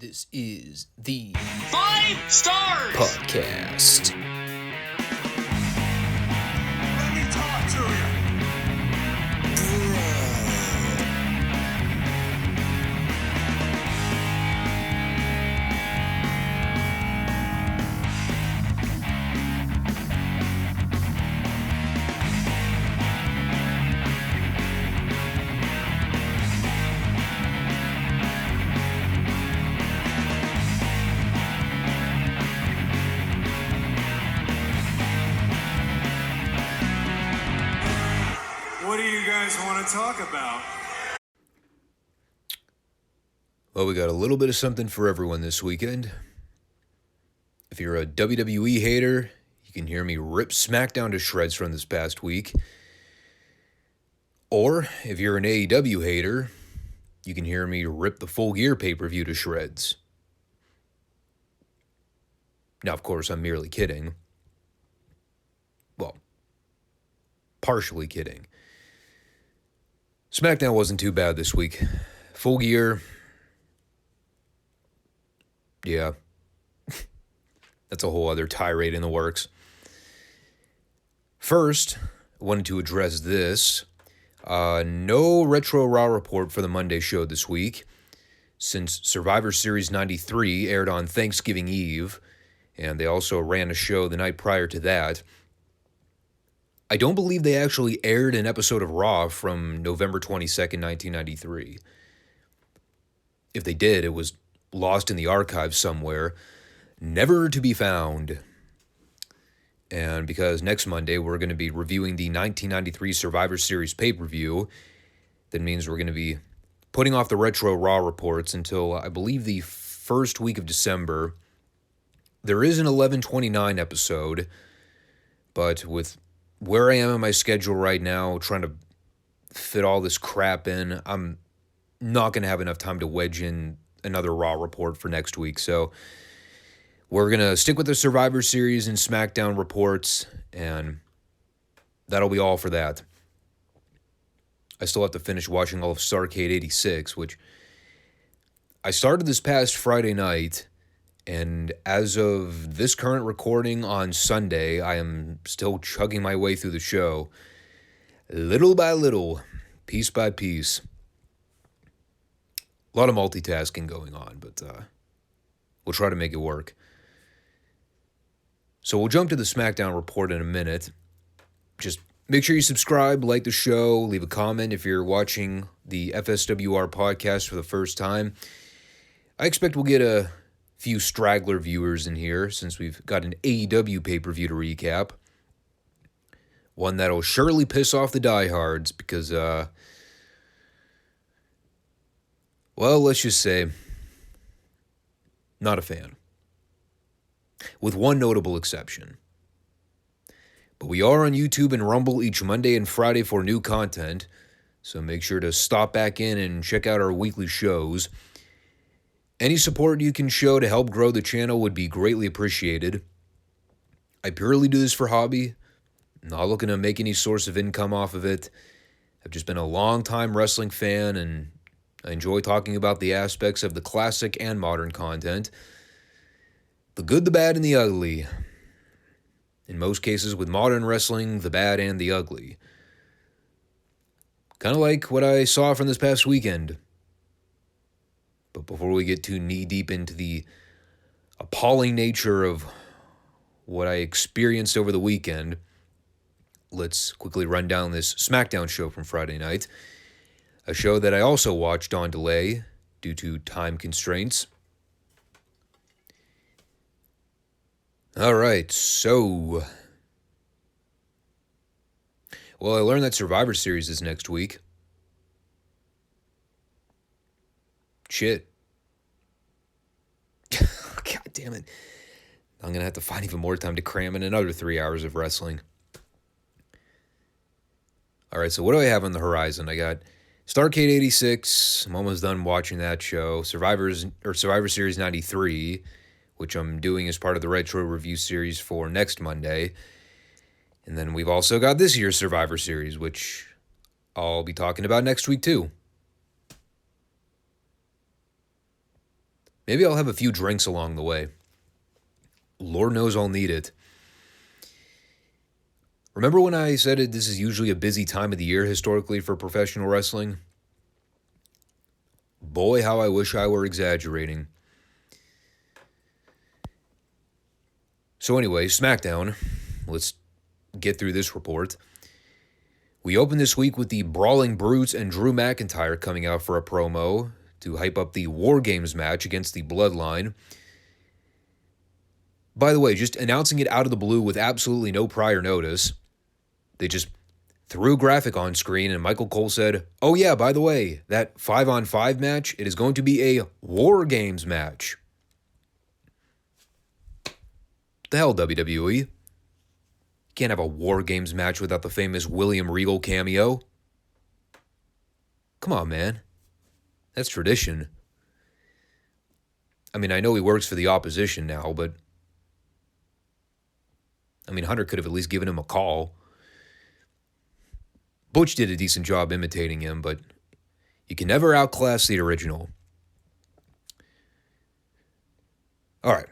This is the Five Stars Podcast. Let me talk to you. What do you guys want to talk about? Well, we got a little bit of something for everyone this weekend. If you're a WWE hater, you can hear me rip SmackDown to shreds from this past week. Or, if you're an AEW hater, you can hear me rip the Full Gear pay-per-view to shreds. Now, of course, I'm merely kidding. Well, partially kidding. SmackDown wasn't too bad this week. Full Gear, yeah. That's a whole other tirade in the works. First, I wanted to address this. No Retro Raw report for the Monday show this week, since Survivor Series 93 aired on Thanksgiving Eve, and they also ran a show the night prior to that. I don't believe they actually aired an episode of Raw from November 22nd, 1993. If they did, it was lost in the archives somewhere, never to be found. And because next Monday we're going to be reviewing the 1993 Survivor Series pay-per-view, that means we're going to be putting off the Retro Raw reports until, I believe, the first week of December. There is an 11/29 episode, but with where I am in my schedule right now, trying to fit all this crap in, I'm not going to have enough time to wedge in another Raw report for next week. So we're going to stick with the Survivor Series and SmackDown reports, and that'll be all for that. I still have to finish watching all of Starrcade 86, which I started this past Friday night, and as of this current recording on Sunday, I am still chugging my way through the show, little by little, piece by piece. A lot of multitasking going on, but we'll try to make it work. So we'll jump to the SmackDown report in a minute. Just make sure you subscribe, like the show, leave a comment if you're watching the FSWR podcast for the first time. I expect we'll get a few straggler viewers in here since we've got an AEW pay-per-view to recap. One that'll surely piss off the diehards because, well, let's just say, not a fan. With one notable exception. But we are on YouTube and Rumble each Monday and Friday for new content, so make sure to stop back in and check out our weekly shows. Any support you can show to help grow the channel would be greatly appreciated. I purely do this for hobby. I'm not looking to make any source of income off of it. I've just been a long-time wrestling fan, and I enjoy talking about the aspects of the classic and modern content. The good, the bad, and the ugly. In most cases, with modern wrestling, the bad and the ugly. Kind of like what I saw from this past weekend. But before we get too knee-deep into the appalling nature of what I experienced over the weekend, let's quickly run down this SmackDown show from Friday night. A show that I also watched on delay due to time constraints. All right, so... Well, I learned that Survivor Series is next week. Shit. God damn it. I'm going to have to find even more time to cram in another 3 hours of wrestling. All right, so what do I have on the horizon? I got Starrcade 86. I'm almost done watching that show. Survivor Series 93, which I'm doing as part of the Retro Review series for next Monday. And then we've also got this year's Survivor Series, which I'll be talking about next week too. Maybe I'll have a few drinks along the way. Lord knows I'll need it. Remember when I said this is usually a busy time of the year historically for professional wrestling? Boy, how I wish I were exaggerating. So anyway, SmackDown. Let's get through this report. We open this week with the Brawling Brutes and Drew McIntyre coming out for a promo to hype up the War Games match against the Bloodline. By the way, just announcing it out of the blue with absolutely no prior notice. They just threw a graphic on screen and Michael Cole said, "Oh yeah, by the way, that 5-on-5 match, it is going to be a War Games match." The hell, WWE? You can't have a War Games match without the famous William Regal cameo. Come on, man. That's tradition. I mean, I know he works for the opposition now, but Hunter could have at least given him a call. Butch did a decent job imitating him, but you can never outclass the original. All right.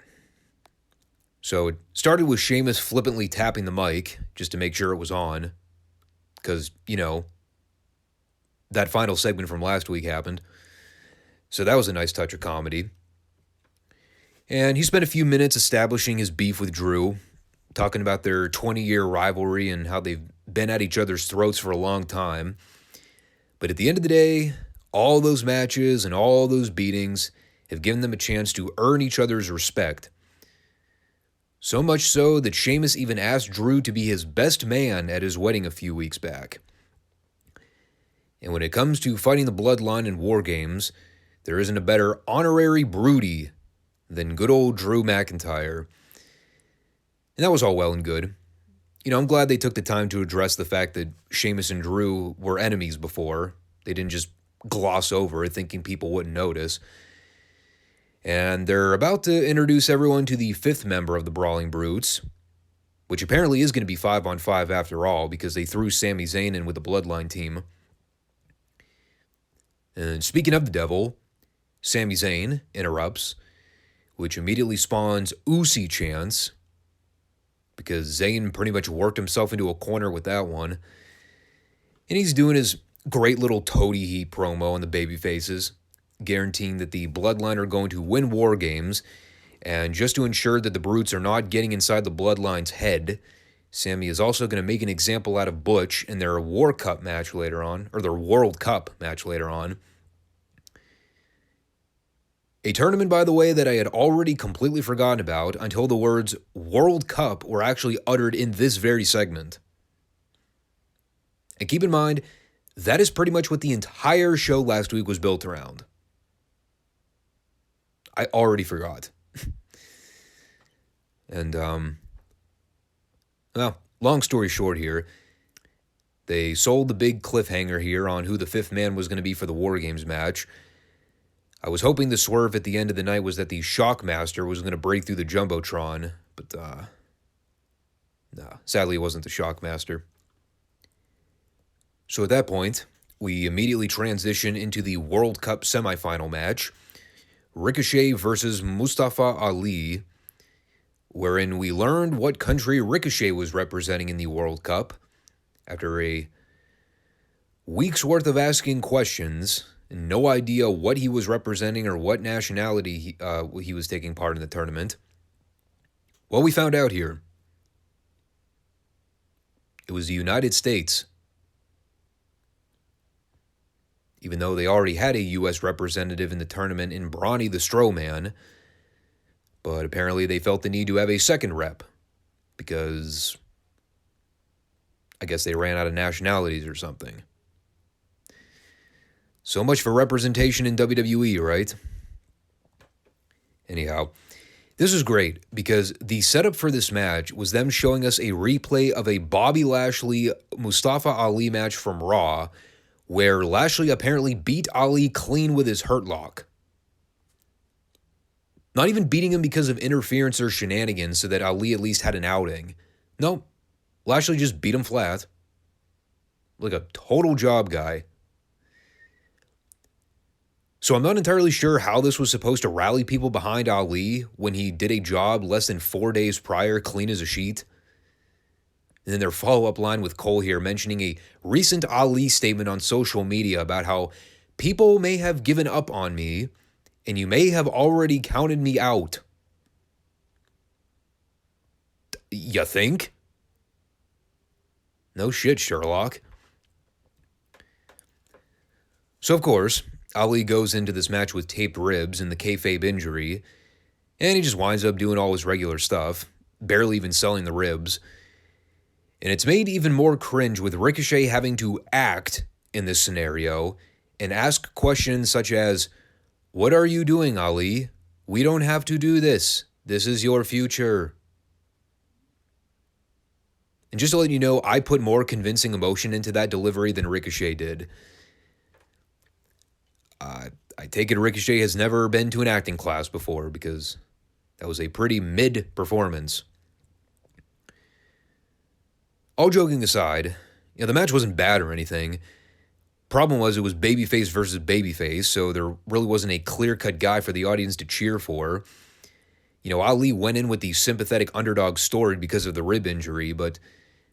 So it started with Sheamus flippantly tapping the mic just to make sure it was on. Because, that final segment from last week happened. So that was a nice touch of comedy. And he spent a few minutes establishing his beef with Drew, talking about their 20-year rivalry and how they've been at each other's throats for a long time. But at the end of the day, all those matches and all those beatings have given them a chance to earn each other's respect. So much so that Sheamus even asked Drew to be his best man at his wedding a few weeks back. And when it comes to fighting the Bloodline in War Games, there isn't a better honorary broody than good old Drew McIntyre. And that was all well and good. I'm glad they took the time to address the fact that Sheamus and Drew were enemies before. They didn't just gloss over it, thinking people wouldn't notice. And they're about to introduce everyone to the 5th member of the Brawling Brutes, which apparently is going to be 5-on-5 after all, because they threw Sami Zayn in with the Bloodline team. And speaking of the devil, Sami Zayn interrupts, which immediately spawns Usi chants, because Zayn pretty much worked himself into a corner with that one. And he's doing his great little toady heat promo on the babyfaces, guaranteeing that the Bloodline are going to win War Games. And just to ensure that the Brutes are not getting inside the Bloodline's head, Sami is also going to make an example out of Butch in their War Cup match later on, or their World Cup match later on. A tournament, by the way, that I had already completely forgotten about until the words World Cup were actually uttered in this very segment. And keep in mind, that is pretty much what the entire show last week was built around. I already forgot. And, long story short here, they sold the big cliffhanger here on who the 5th man was going to be for the War Games match. I was hoping the swerve at the end of the night was that the Shockmaster was going to break through the Jumbotron, but, sadly it wasn't the Shockmaster. So at that point, we immediately transition into the World Cup semifinal match, Ricochet versus Mustafa Ali, wherein we learned what country Ricochet was representing in the World Cup after a week's worth of asking questions. No idea what he was representing or what nationality he was taking part in the tournament. Well, we found out here. It was the United States. Even though they already had a U.S. representative in the tournament in Brawny the Strowman, but apparently they felt the need to have a second rep because I guess they ran out of nationalities or something. So much for representation in WWE, right? Anyhow, this was great because the setup for this match was them showing us a replay of a Bobby Lashley-Mustafa Ali match from Raw where Lashley apparently beat Ali clean with his hurt lock. Not even beating him because of interference or shenanigans so that Ali at least had an outing. No, Lashley just beat him flat. Like a total job guy. So I'm not entirely sure how this was supposed to rally people behind Ali when he did a job less than 4 days prior, clean as a sheet. And then their follow-up line with Cole here mentioning a recent Ali statement on social media about how people may have given up on me and you may have already counted me out. You think? No shit, Sherlock. So, of course, Ali goes into this match with taped ribs and the kayfabe injury, and he just winds up doing all his regular stuff, barely even selling the ribs. And it's made even more cringe with Ricochet having to act in this scenario and ask questions such as, "What are you doing, Ali? We don't have to do this. This is your future." And just to let you know, I put more convincing emotion into that delivery than Ricochet did. I take it Ricochet has never been to an acting class before because that was a pretty mid performance. All joking aside, the match wasn't bad or anything. Problem was it was babyface versus babyface, so there really wasn't a clear-cut guy for the audience to cheer for. Ali went in with the sympathetic underdog story because of the rib injury, but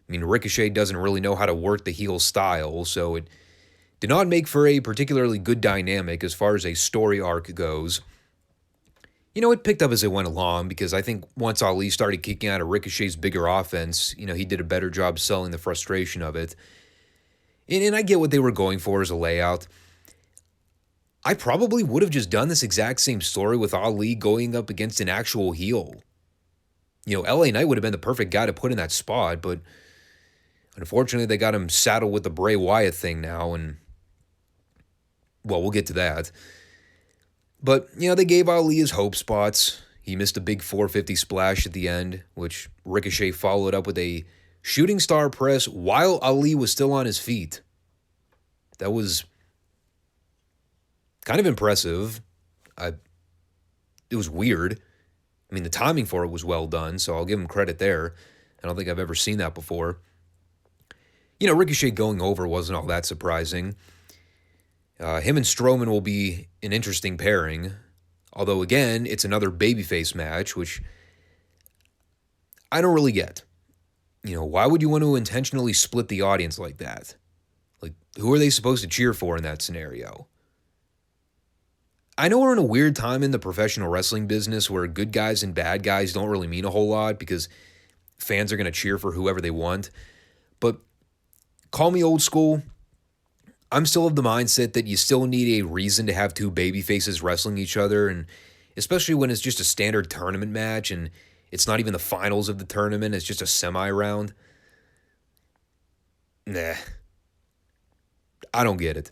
Ricochet doesn't really know how to work the heel style, so it did not make for a particularly good dynamic as far as a story arc goes. It picked up as it went along because I think once Ali started kicking out of Ricochet's bigger offense, he did a better job selling the frustration of it. And I get what they were going for as a layout. I probably would have just done this exact same story with Ali going up against an actual heel. LA Knight would have been the perfect guy to put in that spot, but unfortunately they got him saddled with the Bray Wyatt thing now, and well, we'll get to that. But, they gave Ali his hope spots. He missed a big 450 splash at the end, which Ricochet followed up with a shooting star press while Ali was still on his feet. That was kind of impressive. It was weird. The timing for it was well done, so I'll give him credit there. I don't think I've ever seen that before. Ricochet going over wasn't all that surprising. Him and Strowman will be an interesting pairing. Although, again, it's another babyface match, which I don't really get. Why would you want to intentionally split the audience like that? Who are they supposed to cheer for in that scenario? I know we're in a weird time in the professional wrestling business where good guys and bad guys don't really mean a whole lot because fans are going to cheer for whoever they want. But call me old school. I'm still of the mindset that you still need a reason to have two baby faces wrestling each other, and especially when it's just a standard tournament match and it's not even the finals of the tournament, it's just a semi-round. Nah. I don't get it.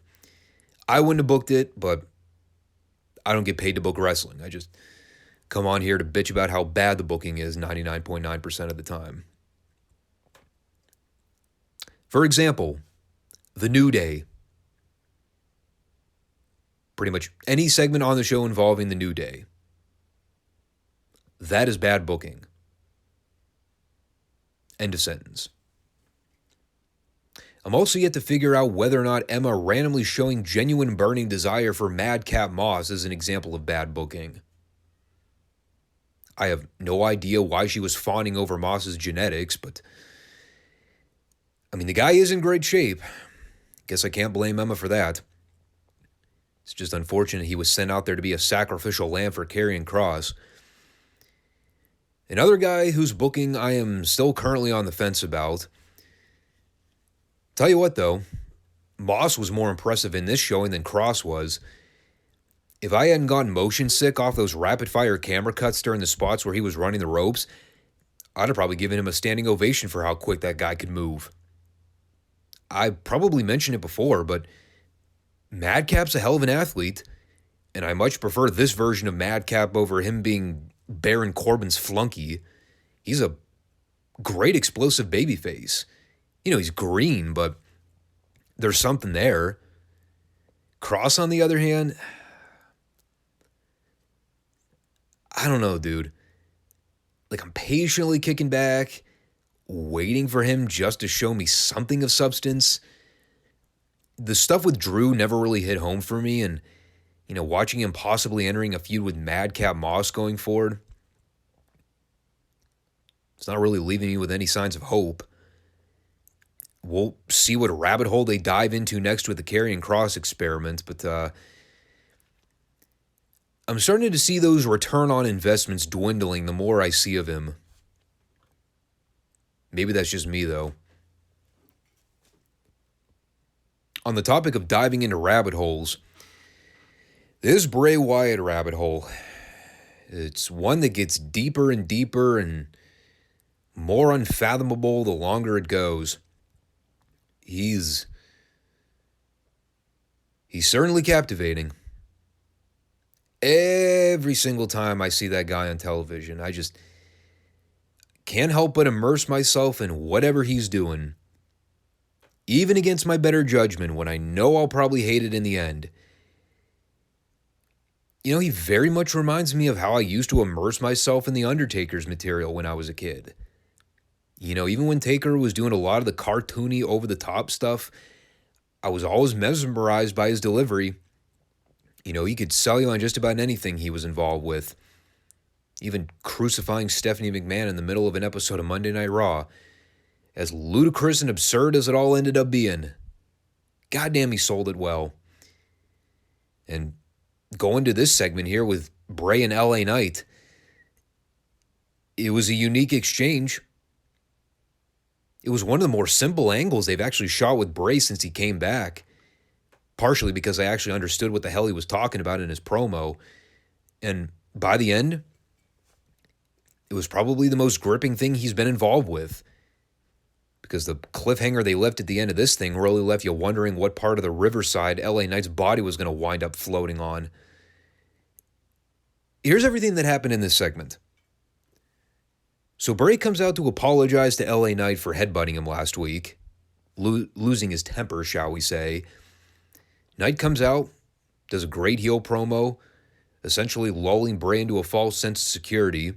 I wouldn't have booked it, but I don't get paid to book wrestling. I just come on here to bitch about how bad the booking is 99.9% of the time. For example, The New Day. Pretty much any segment on the show involving The New Day. That is bad booking. End of sentence. I'm also yet to figure out whether or not Emma randomly showing genuine burning desire for Madcap Moss is an example of bad booking. I have no idea why she was fawning over Moss's genetics, but the guy is in great shape. Guess I can't blame Emma for that. It's just unfortunate he was sent out there to be a sacrificial lamb for Karrion Kross. Another guy whose booking I am still currently on the fence about. Tell you what, though, Moss was more impressive in this showing than Kross was. If I hadn't gotten motion sick off those rapid-fire camera cuts during the spots where he was running the ropes, I'd have probably given him a standing ovation for how quick that guy could move. I probably mentioned it before, but Madcap's a hell of an athlete, and I much prefer this version of Madcap over him being Baron Corbin's flunky. He's a great explosive babyface. He's green, but there's something there. Kross, on the other hand, I don't know, dude. I'm patiently kicking back, waiting for him just to show me something of substance. The stuff with Drew never really hit home for me, and Watching him possibly entering a feud with Madcap Moss going forward, it's not really leaving me with any signs of hope. We'll see what rabbit hole they dive into next with the Karrion Kross experiment, but I'm starting to see those return on investments dwindling the more I see of him. Maybe that's just me, though. On the topic of diving into rabbit holes, this Bray Wyatt rabbit hole, it's one that gets deeper and deeper and more unfathomable the longer it goes. He's certainly captivating. Every single time I see that guy on television, I just can't help but immerse myself in whatever he's doing. Even against my better judgment, when I know I'll probably hate it in the end. He very much reminds me of how I used to immerse myself in The Undertaker's material when I was a kid. Even when Taker was doing a lot of the cartoony, over-the-top stuff, I was always mesmerized by his delivery. He could sell you on just about anything he was involved with. Even crucifying Stephanie McMahon in the middle of an episode of Monday Night Raw. As ludicrous and absurd as it all ended up being. Goddamn, he sold it well. And going to this segment here with Bray and LA Knight, it was a unique exchange. It was one of the more simple angles they've actually shot with Bray since he came back. Partially because I actually understood what the hell he was talking about in his promo. And by the end, it was probably the most gripping thing he's been involved with. Because the cliffhanger they left at the end of this thing really left you wondering what part of the riverside LA Knight's body was going to wind up floating on. Here's everything that happened in this segment. So Bray comes out to apologize to LA Knight for headbutting him last week, losing his temper, shall we say. Knight comes out, does a great heel promo, essentially lulling Bray into a false sense of security,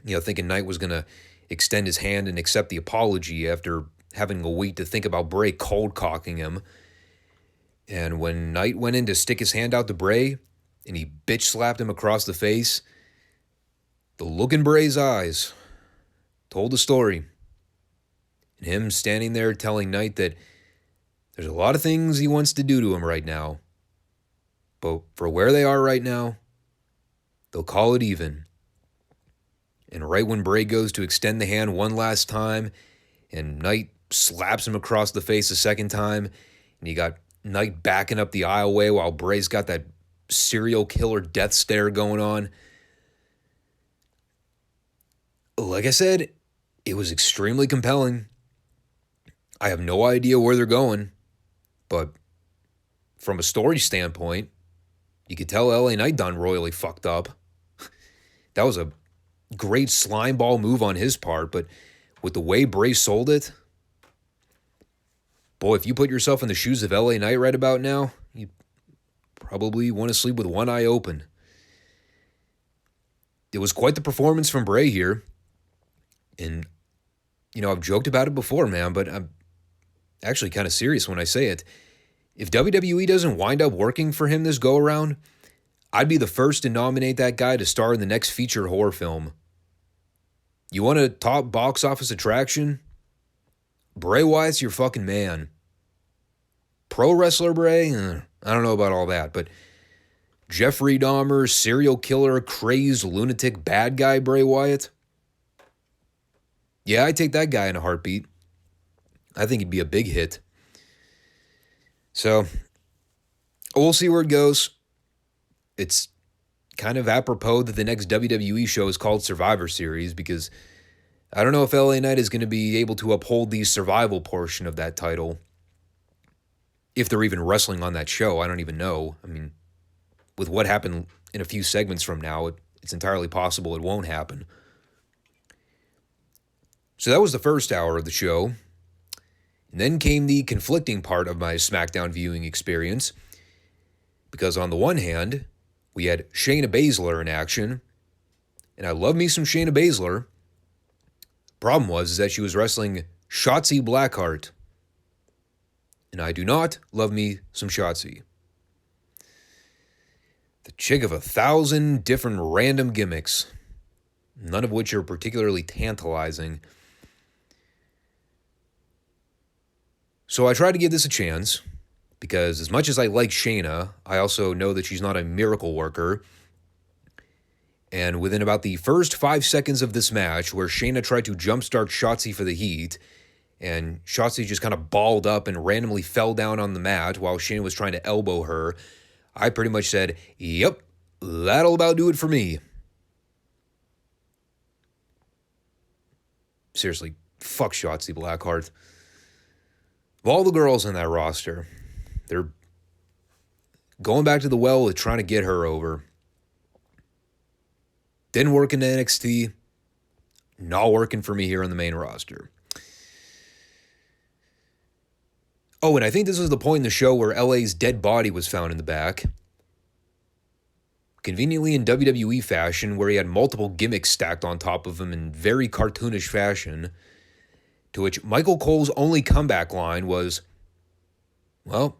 thinking Knight was going to extend his hand and accept the apology after having a week to think about Bray cold-cocking him. And when Knight went in to stick his hand out to Bray, and he bitch-slapped him across the face, the look in Bray's eyes told the story. And him standing there telling Knight that there's a lot of things he wants to do to him right now. But for where they are right now, they'll call it even. And right when Bray goes to extend the hand one last time, and Knight slaps him across the face a second time, and you got Knight backing up the aisleway while Bray's got that serial killer death stare going on. Like I said, it was extremely compelling. I have no idea where they're going, but from a story standpoint, you could tell LA Knight done royally fucked up. That was a great slime ball move on his part, but with the way Bray sold it, boy, if you put yourself in the shoes of LA Knight right about now, you probably want to sleep with one eye open. It was quite the performance from Bray here. And, I've joked about it before, man, but I'm actually kind of serious when I say it. If WWE doesn't wind up working for him this go-around, I'd be the first to nominate that guy to star in the next featured horror film. You want a top box office attraction? Bray Wyatt's your fucking man. Pro wrestler Bray? I don't know about all that, but Jeffrey Dahmer, serial killer, crazed, lunatic, bad guy Bray Wyatt? Yeah, I'd take that guy in a heartbeat. I think he'd be a big hit. So, we'll see where it goes. It's kind of apropos that the next WWE show is called Survivor Series, because I don't know if LA Knight is going to be able to uphold the survival portion of that title. If they're even wrestling on that show, I don't even know. I mean, with what happened in a few segments from now, it's entirely possible it won't happen. So that was the first hour of the show. And then came the conflicting part of my SmackDown viewing experience. Because on the one hand, we had Shayna Baszler in action. And I love me some Shayna Baszler. Problem was that she was wrestling Shotzi Blackheart. And I do not love me some Shotzi. The chick of 1,000 different random gimmicks, none of which are particularly tantalizing. So I tried to give this a chance, because as much as I like Shayna, I also know that she's not a miracle worker. And within about the first 5 seconds of this match, where Shayna tried to jumpstart Shotzi for the heat, and Shotzi just kind of balled up and randomly fell down on the mat while Shayna was trying to elbow her, I pretty much said, yep, that'll about do it for me. Seriously, fuck Shotzi Blackheart. Of all the girls in that roster, they're going back to the well with trying to get her over. Didn't work in NXT. Not working for me here on the main roster. Oh, and I think this was the point in the show where LA's dead body was found in the back. Conveniently in WWE fashion, where he had multiple gimmicks stacked on top of him in very cartoonish fashion, to which Michael Cole's only comeback line was, well,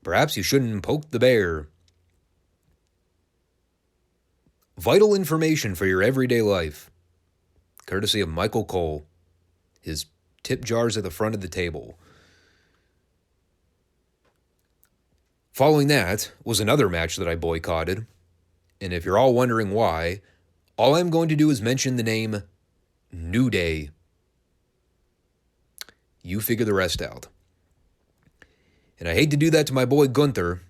perhaps you shouldn't poke the bear. Vital information for your everyday life, courtesy of Michael Cole. His tip jars at the front of the table. Following that was another match that I boycotted, and if you're all wondering why, all I'm going to do is mention the name New Day. You figure the rest out. And I hate to do that to my boy Gunther,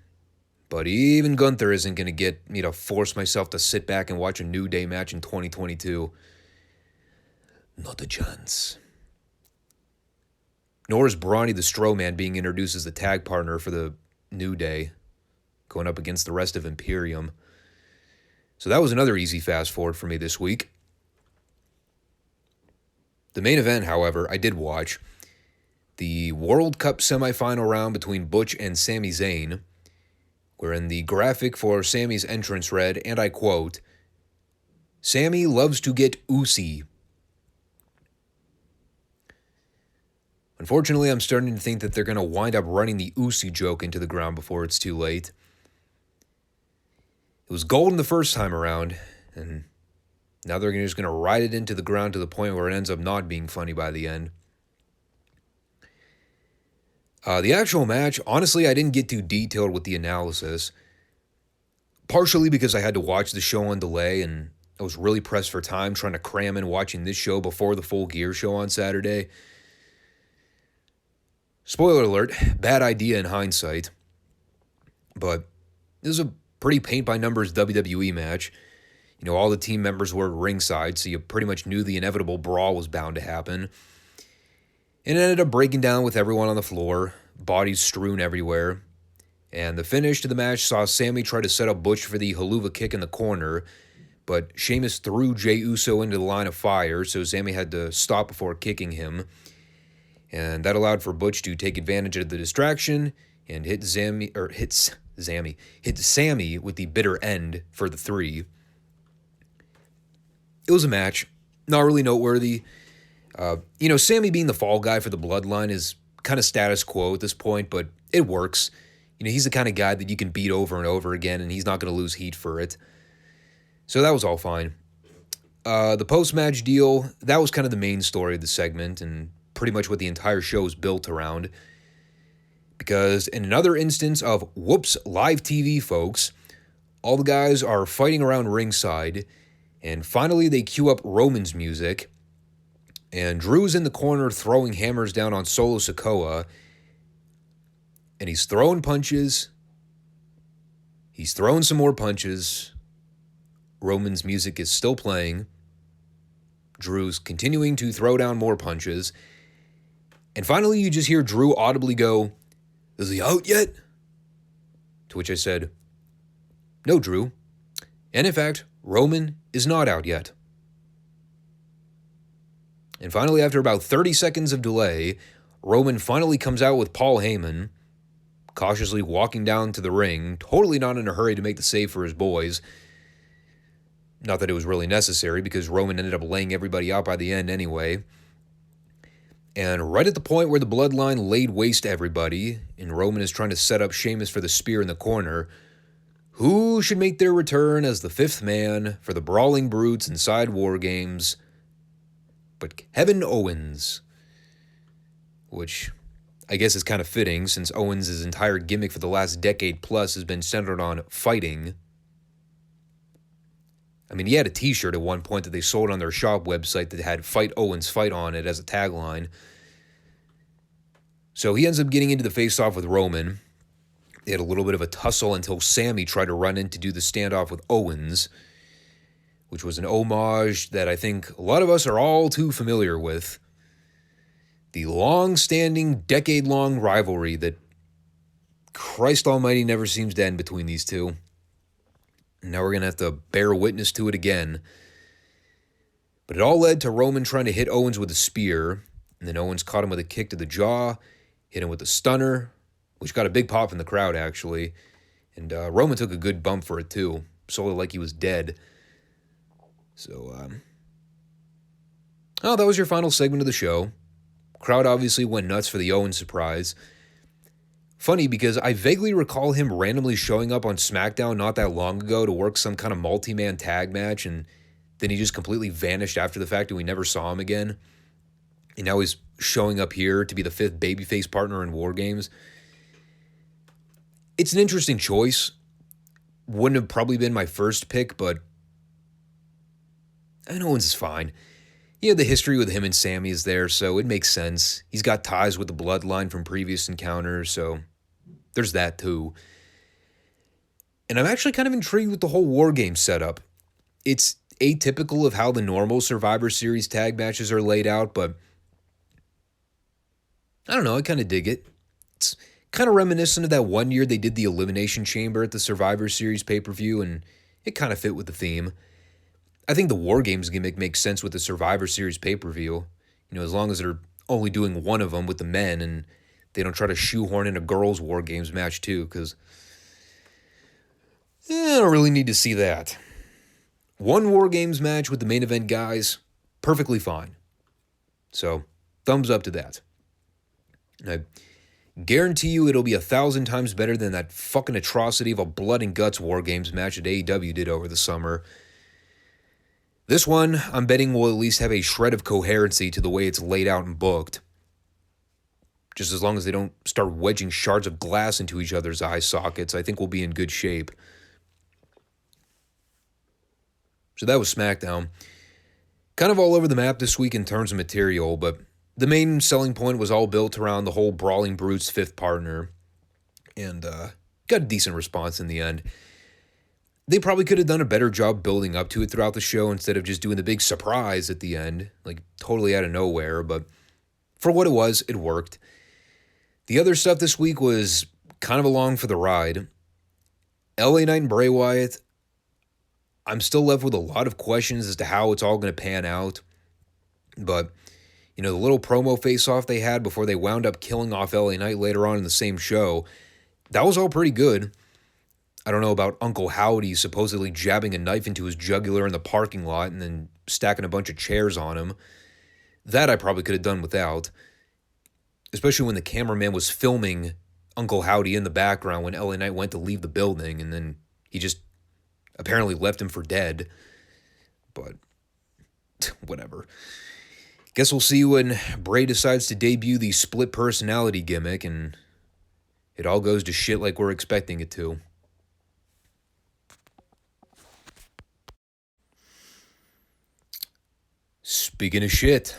but even Gunther isn't going to get me to force myself to sit back and watch a New Day match in 2022. Not a chance. Nor is Brawny the Strowman being introduced as the tag partner for the New Day, going up against the rest of Imperium. So that was another easy fast forward for me this week. The main event, however, I did watch. The World Cup semifinal round between Butch and Sami Zayn, wherein the graphic for Sami's entrance read, and I quote, "Sami loves to get oozy." Unfortunately, I'm starting to think that they're going to wind up running the oozy joke into the ground before it's too late. It was golden the first time around, and now they're just going to ride it into the ground to the point where it ends up not being funny by the end. The actual match, honestly, I didn't get too detailed with the analysis, partially because I had to watch the show on delay, and I was really pressed for time trying to cram in watching this show before the Full Gear show on Saturday. Spoiler alert, bad idea in hindsight, but this is a pretty paint-by-numbers WWE match. You know, all the team members were ringside, so you pretty much knew the inevitable brawl was bound to happen. And it ended up breaking down with everyone on the floor, bodies strewn everywhere. And the finish to the match saw Sami try to set up Butch for the haluva kick in the corner, but Sheamus threw Jey Uso into the line of fire, so Sami had to stop before kicking him. And that allowed for Butch to take advantage of the distraction and hit Sami with the bitter end for the 3. It was a match, not really noteworthy. Sami being the fall guy for the Bloodline is kind of status quo at this point, but it works. He's the kind of guy that you can beat over and over again, and he's not going to lose heat for it. So that was all fine. The post-match deal, that was kind of the main story of the segment, and pretty much what the entire show is built around. Because in another instance of whoops live TV, folks, all the guys are fighting around ringside, and finally they cue up Roman's music, and Drew's in the corner throwing hammers down on Solo Sikoa, and he's throwing punches. He's throwing some more punches. Roman's music is still playing. Drew's continuing to throw down more punches. And finally, you just hear Drew audibly go, "Is he out yet?" To which I said, "No, Drew. And in fact, Roman is not out yet." And finally, after about 30 seconds of delay, Roman finally comes out with Paul Heyman, cautiously walking down to the ring, totally not in a hurry to make the save for his boys. Not that it was really necessary, because Roman ended up laying everybody out by the end anyway. And right at the point where the Bloodline laid waste to everybody, and Roman is trying to set up Sheamus for the spear in the corner, Who should make their return as the fifth man for the Brawling Brutes inside War Games but Kevin Owens? Which I guess is kind of fitting since Owens' entire gimmick for the last decade plus has been centered on fighting. I mean, he had a t-shirt at one point that they sold on their shop website that had Fight Owens Fight on it as a tagline. So he ends up getting into the face-off with Roman. They had a little bit of a tussle until Sammy tried to run in to do the standoff with Owens, which was an homage that I think a lot of us are all too familiar with. The long-standing, decade-long rivalry that Christ almighty never seems to end between these two. Now we're going to have to bear witness to it again. But it all led to Roman trying to hit Owens with a spear, and then Owens caught him with a kick to the jaw, hit him with a stunner, which got a big pop in the crowd, actually. And Roman took a good bump for it, too. Sort of like he was dead. So, that was your final segment of the show. Crowd obviously went nuts for the Owens surprise. Funny, because I vaguely recall him randomly showing up on SmackDown not that long ago to work some kind of multi-man tag match, and then he just completely vanished after the fact and we never saw him again. And now he's showing up here to be the fifth babyface partner in War Games. It's an interesting choice. Wouldn't have probably been my first pick, but I know Owens is fine. Yeah, the history with him and Sammy is there, so it makes sense. He's got ties with the bloodline from previous encounters, so there's that too. And I'm actually kind of intrigued with the whole War Games setup. It's atypical of how the normal Survivor Series tag matches are laid out, but I don't know, I kind of dig it. It's kind of reminiscent of that one year they did the Elimination Chamber at the Survivor Series pay-per-view, and it kind of fit with the theme. I think the War Games gimmick makes sense with the Survivor Series pay-per-view. You know, as long as they're only doing one of them with the men and they don't try to shoehorn in a girls' War Games match too, because I don't really need to see that. One War Games match with the main event guys, perfectly fine. So, thumbs up to that. I guarantee you it'll be 1,000 times better than that fucking atrocity of a blood and guts War Games match that AEW did over the summer. This one, I'm betting, will at least have a shred of coherency to the way it's laid out and booked. Just as long as they don't start wedging shards of glass into each other's eye sockets, I think we'll be in good shape. So that was SmackDown. Kind of all over the map this week in terms of material, but the main selling point was all built around the whole Brawling Brutes fifth partner, and got a decent response in the end. They probably could have done a better job building up to it throughout the show instead of just doing the big surprise at the end, like totally out of nowhere, but for what it was, it worked. The other stuff this week was kind of along for the ride. LA Knight and Bray Wyatt, I'm still left with a lot of questions as to how it's all going to pan out, but you know, the little promo face-off they had before they wound up killing off LA Knight later on in the same show, that was all pretty good. I don't know about Uncle Howdy supposedly jabbing a knife into his jugular in the parking lot and then stacking a bunch of chairs on him. That I probably could have done without. Especially when the cameraman was filming Uncle Howdy in the background when LA Knight went to leave the building and then he just apparently left him for dead. But whatever. Guess we'll see when Bray decides to debut the split personality gimmick and it all goes to shit like we're expecting it to. Speaking of shit.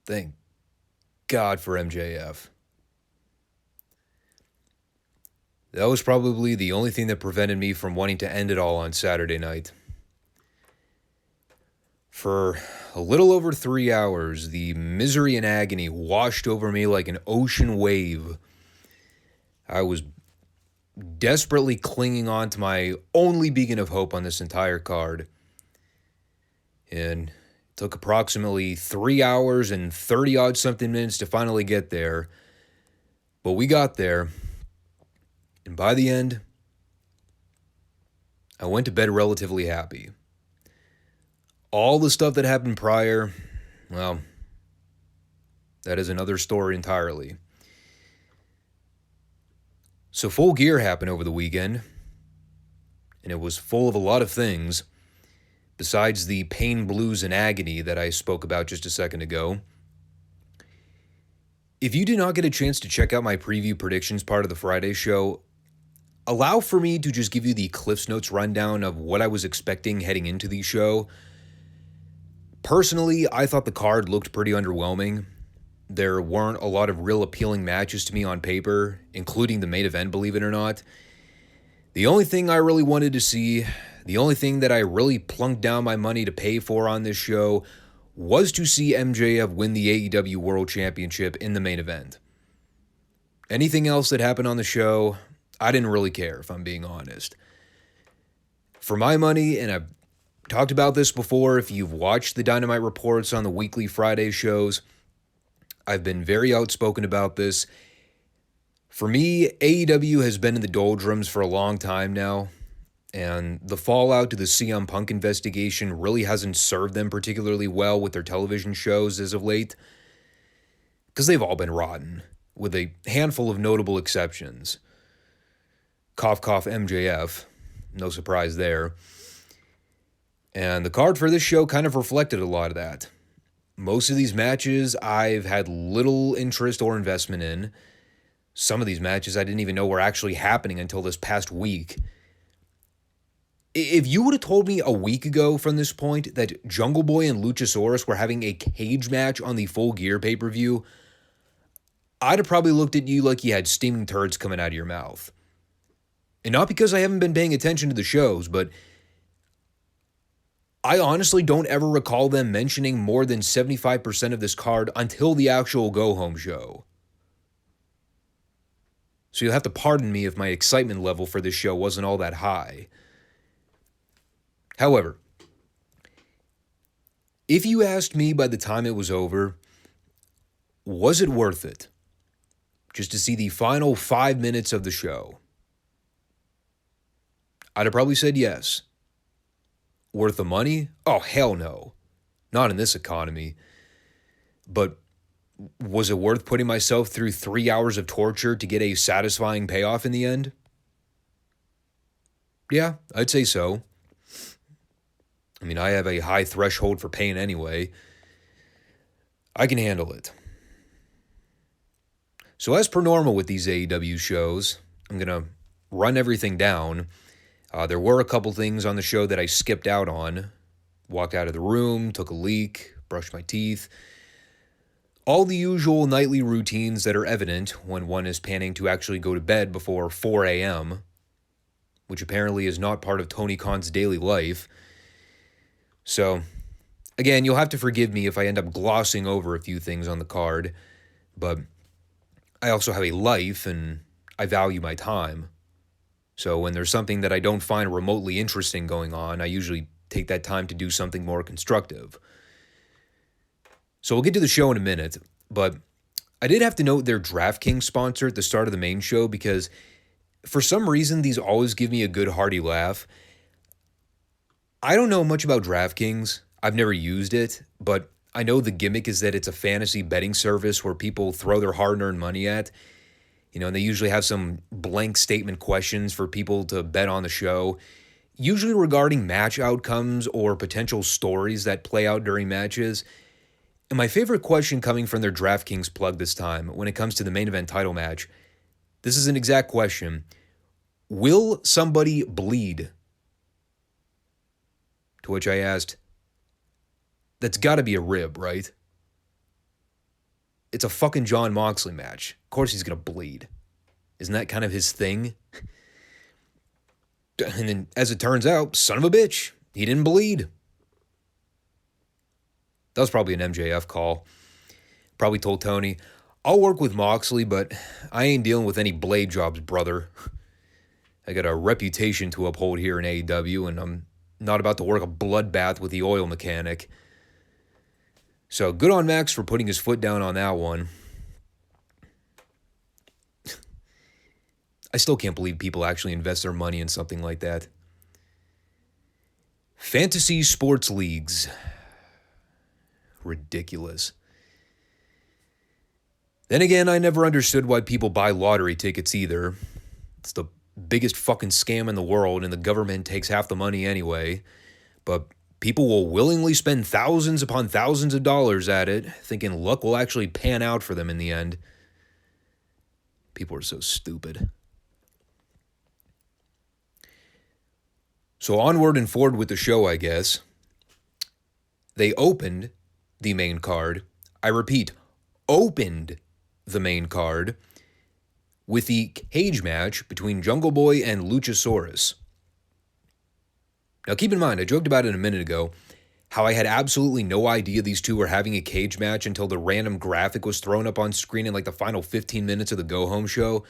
Thank God for MJF. That was probably the only thing that prevented me from wanting to end it all on Saturday night. For a little over 3 hours, the misery and agony washed over me like an ocean wave. I was desperately clinging on to my only beacon of hope on this entire card. And it took approximately 3 hours and 30-odd something minutes to finally get there. But we got there. And by the end, I went to bed relatively happy. All the stuff that happened prior, well, That is another story entirely. So Full Gear happened over the weekend, and it was full of a lot of things besides the pain, blues, and agony that I spoke about just a second ago. If you did not get a chance to check out my preview predictions part of the Friday show, allow for me to just give you the Cliffs Notes rundown of what I was expecting heading into the show. Personally, I thought the card looked pretty underwhelming. There weren't a lot of real appealing matches to me on paper, including the main event, believe it or not. The only thing I really wanted to see, the only thing that I really plunked down my money to pay for on this show was to see MJF win the AEW World Championship in the main event. Anything else that happened on the show, I didn't really care, if I'm being honest. For my money, and I've talked about this before, if you've watched the Dynamite reports on the weekly Friday shows, I've been very outspoken about this. For me, AEW has been in the doldrums for a long time now, and the fallout to the CM Punk investigation really hasn't served them particularly well with their television shows as of late, because they've all been rotten, with a handful of notable exceptions. Cough, cough, MJF. No surprise there. And the card for this show kind of reflected a lot of that. Most of these matches I've had little interest or investment in. Some of these matches I didn't even know were actually happening until this past week. If you would have told me a week ago from this point that Jungle Boy and Luchasaurus were having a cage match on the Full Gear pay-per-view, I'd have probably looked at you like you had steaming turds coming out of your mouth. And not because I haven't been paying attention to the shows, but I honestly don't ever recall them mentioning more than 75% of this card until the actual go-home show. So you'll have to pardon me if my excitement level for this show wasn't all that high. However, if you asked me by the time it was over, was it worth it just to see the final 5 minutes of the show? I'd have probably said yes. Worth the money? Oh, hell no. Not in this economy. But was it worth putting myself through 3 hours of torture to get a satisfying payoff in the end? Yeah, I'd say so. I mean, I have a high threshold for pain anyway. I can handle it. So as per normal with these AEW shows, I'm going to run everything down. There were a couple things on the show that I skipped out on. Walked out of the room, took a leak, brushed my teeth. All the usual nightly routines that are evident when one is planning to actually go to bed before 4 a.m., which apparently is not part of Tony Khan's daily life. So, again, you'll have to forgive me if I end up glossing over a few things on the card, but I also have a life and I value my time. So when there's something that I don't find remotely interesting going on, I usually take that time to do something more constructive. So we'll get to the show in a minute, but I did have to note their DraftKings sponsor at the start of the main show because for some reason these always give me a good hearty laugh. I don't know much about DraftKings. I've never used it, but I know the gimmick is that it's a fantasy betting service where people throw their hard-earned money at. You know, and they usually have some blank statement questions for people to bet on the show, usually regarding match outcomes or potential stories that play out during matches. And my favorite question coming from their DraftKings plug this time, when it comes to the main event title match, this is an exact question. Will somebody bleed? To which I asked, that's got to be a rib, right? It's a fucking Jon Moxley match. Of course he's going to bleed. Isn't that kind of his thing? And then, as it turns out, son of a bitch, he didn't bleed. That was probably an MJF call. Probably told Tony, I'll work with Moxley, but I ain't dealing with any blade jobs, brother. I got a reputation to uphold here in AEW, and I'm not about to work a bloodbath with the oil mechanic. So good on Max for putting his foot down on that one. I still can't believe people actually invest their money in something like that. Fantasy sports leagues. Ridiculous. Then again, I never understood why people buy lottery tickets either. It's the biggest fucking scam in the world, and the government takes half the money anyway. But people will willingly spend thousands upon thousands of dollars at it, thinking luck will actually pan out for them in the end. People are so stupid. So onward and forward with the show, I guess. They opened the main card. I repeat, opened the main card with the cage match between Jungle Boy and Luchasaurus. Now keep in mind, I joked about it a minute ago, how I had absolutely no idea these two were having a cage match until the random graphic was thrown up on screen in like the final 15 minutes of the go-home show.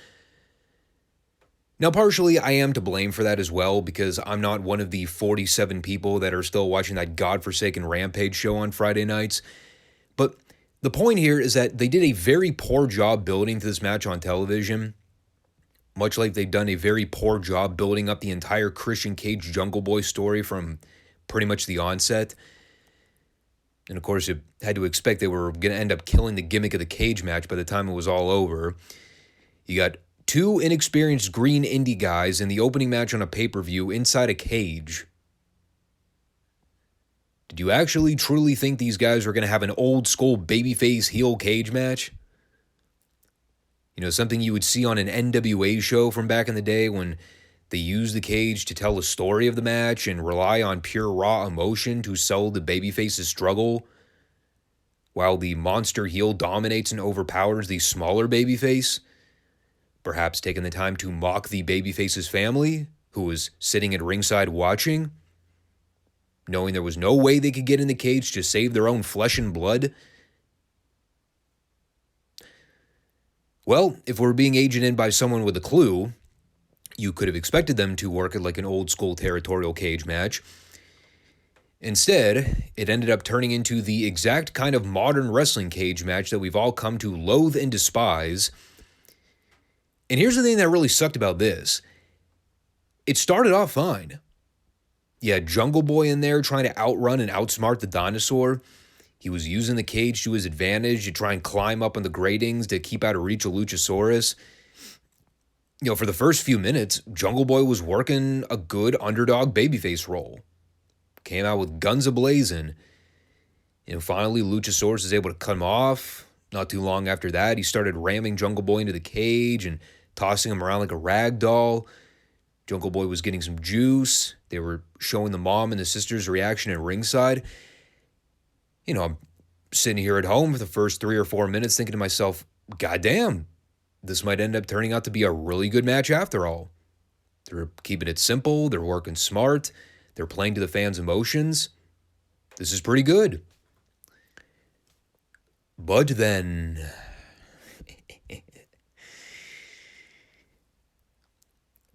Now, partially, I am to blame for that as well, because I'm not one of the 47 people that are still watching that godforsaken Rampage show on Friday nights. But the point here is that they did a very poor job building to this match on television, much like they've done a very poor job building up the entire Christian Cage Jungle Boy story from pretty much the onset. And of course, you had to expect they were going to end up killing the gimmick of the cage match by the time it was all over. You got two inexperienced green indie guys in the opening match on a pay-per-view inside a cage. Did you actually truly think these guys were going to have an old-school babyface heel cage match? You know, something you would see on an NWA show from back in the day when they used the cage to tell the story of the match and rely on pure raw emotion to sell the babyface's struggle, while the monster heel dominates and overpowers the smaller babyface, perhaps taking the time to mock the babyface's family, who was sitting at ringside watching, knowing there was no way they could get in the cage to save their own flesh and blood. Well, if we're being aged in by someone with a clue, you could have expected them to work it like an old-school territorial cage match. Instead, it ended up turning into the exact kind of modern wrestling cage match that we've all come to loathe and despise. And here's the thing that really sucked about this. It started off fine. You had Jungle Boy in there trying to outrun and outsmart the dinosaur. He was using the cage to his advantage to try and climb up on the gratings to keep out of reach of Luchasaurus. You know, for the first few minutes, Jungle Boy was working a good underdog babyface role. Came out with guns a-blazing. And finally, Luchasaurus is able to cut him off. Not too long after that, he started ramming Jungle Boy into the cage and tossing him around like a rag doll. Jungle Boy was getting some juice. They were showing the mom and the sister's reaction at ringside. You know, I'm sitting here at home for the first 3 or 4 minutes thinking to myself, goddamn, this might end up turning out to be a really good match after all. They're keeping it simple. They're working smart. They're playing to the fans' emotions. This is pretty good. But then...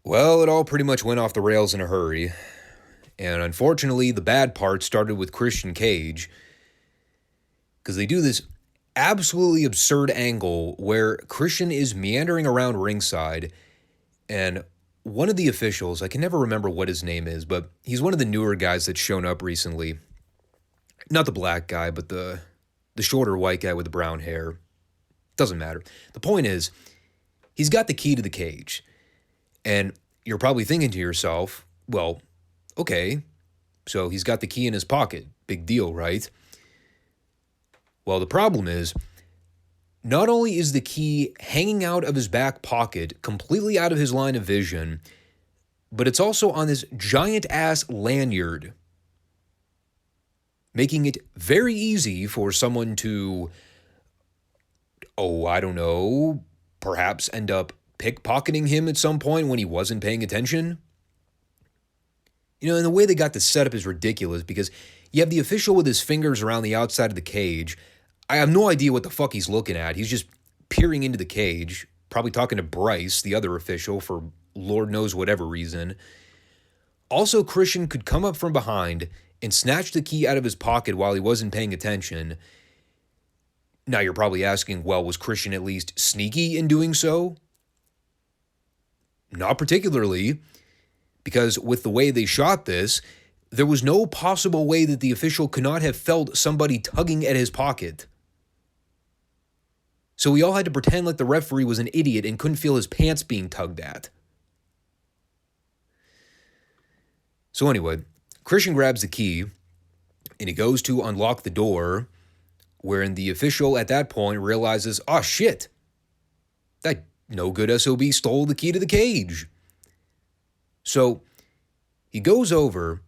well, it all pretty much went off the rails in a hurry. And unfortunately, the bad part started with Christian Cage, because they do this absolutely absurd angle where Christian is meandering around ringside, and one of the officials, I can never remember what his name is, but he's one of the newer guys that's shown up recently. Not the black guy, but the shorter white guy with the brown hair. Doesn't matter. The point is, he's got the key to the cage. And you're probably thinking to yourself, well, okay, so he's got the key in his pocket. Big deal, right? Well, the problem is, not only is the key hanging out of his back pocket, completely out of his line of vision, but it's also on this giant-ass lanyard, making it very easy for someone to, I don't know, perhaps end up pickpocketing him at some point when he wasn't paying attention. You know, and the way they got this set up is ridiculous, because you have the official with his fingers around the outside of the cage. I have no idea what the fuck he's looking at. He's just peering into the cage, probably talking to Bryce, the other official, for Lord knows whatever reason. Also, Christian could come up from behind and snatch the key out of his pocket while he wasn't paying attention. Now you're probably asking, well, was Christian at least sneaky in doing so? Not particularly, because with the way they shot this, there was no possible way that the official could not have felt somebody tugging at his pocket. So we all had to pretend like the referee was an idiot and couldn't feel his pants being tugged at. So anyway, Christian grabs the key and he goes to unlock the door, wherein the official at that point realizes, oh shit, that no good SOB stole the key to the cage. So he goes over.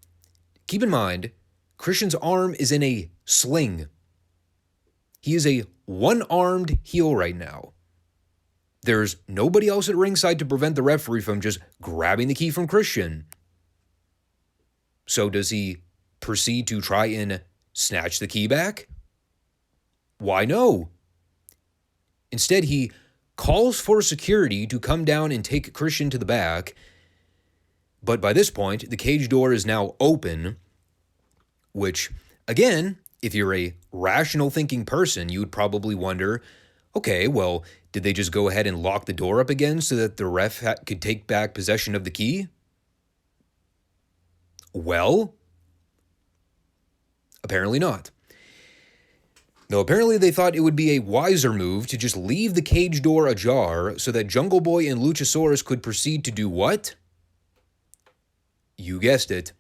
Keep in mind, Christian's arm is in a sling. He is a one-armed heel right now. There's nobody else at ringside to prevent the referee from just grabbing the key from Christian. So does he proceed to try and snatch the key back? Why no? Instead, he calls for security to come down and take Christian to the back. But by this point, the cage door is now open, which, again, if you're a rational thinking person, you would probably wonder, okay, well, did they just go ahead and lock the door up again so that the ref could take back possession of the key? Well, apparently not. No, apparently they thought it would be a wiser move to just leave the cage door ajar so that Jungle Boy and Luchasaurus could proceed to do what? You guessed it.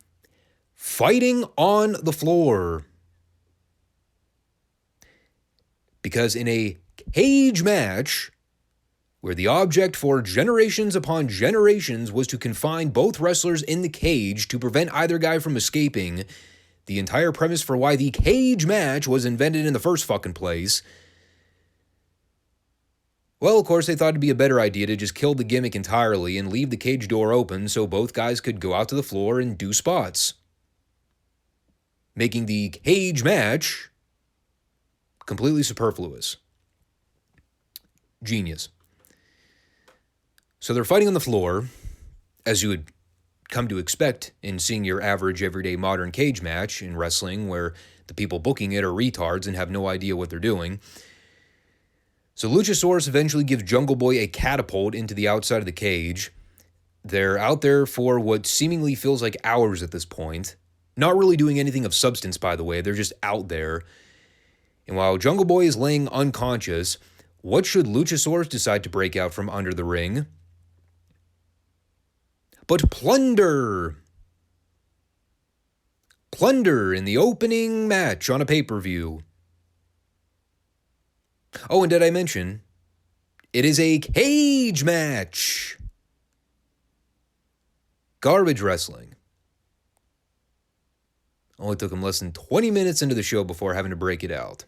Fighting on the floor. Because in a cage match, where the object for generations upon generations was to confine both wrestlers in the cage to prevent either guy from escaping, the entire premise for why the cage match was invented in the first fucking place, well, of course, they thought it'd be a better idea to just kill the gimmick entirely and leave the cage door open so both guys could go out to the floor and do spots, making the cage match completely superfluous. Genius. So they're fighting on the floor, as you would come to expect in seeing your average everyday modern cage match in wrestling, where the people booking it are retards and have no idea what they're doing. So Luchasaurus eventually gives Jungle Boy a catapult into the outside of the cage. They're out there for what seemingly feels like hours at this point. Not really doing anything of substance, by the way. They're just out there. And while Jungle Boy is laying unconscious, what should Luchasaurus decide to break out from under the ring? But plunder! Plunder in the opening match on a pay-per-view. Oh, and did I mention, it is a cage match. Garbage wrestling. Only took him less than 20 minutes into the show before having to break it out.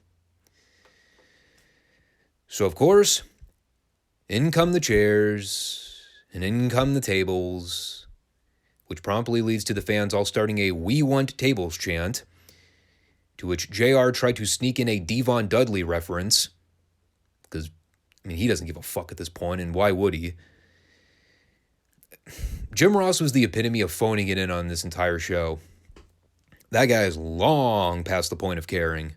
So, of course, in come the chairs, and in come the tables, which promptly leads to the fans all starting a "We Want Tables" chant, to which JR tried to sneak in a Devon Dudley reference, because, I mean, he doesn't give a fuck at this point, and why would he? Jim Ross was the epitome of phoning it in on this entire show. That guy is long past the point of caring.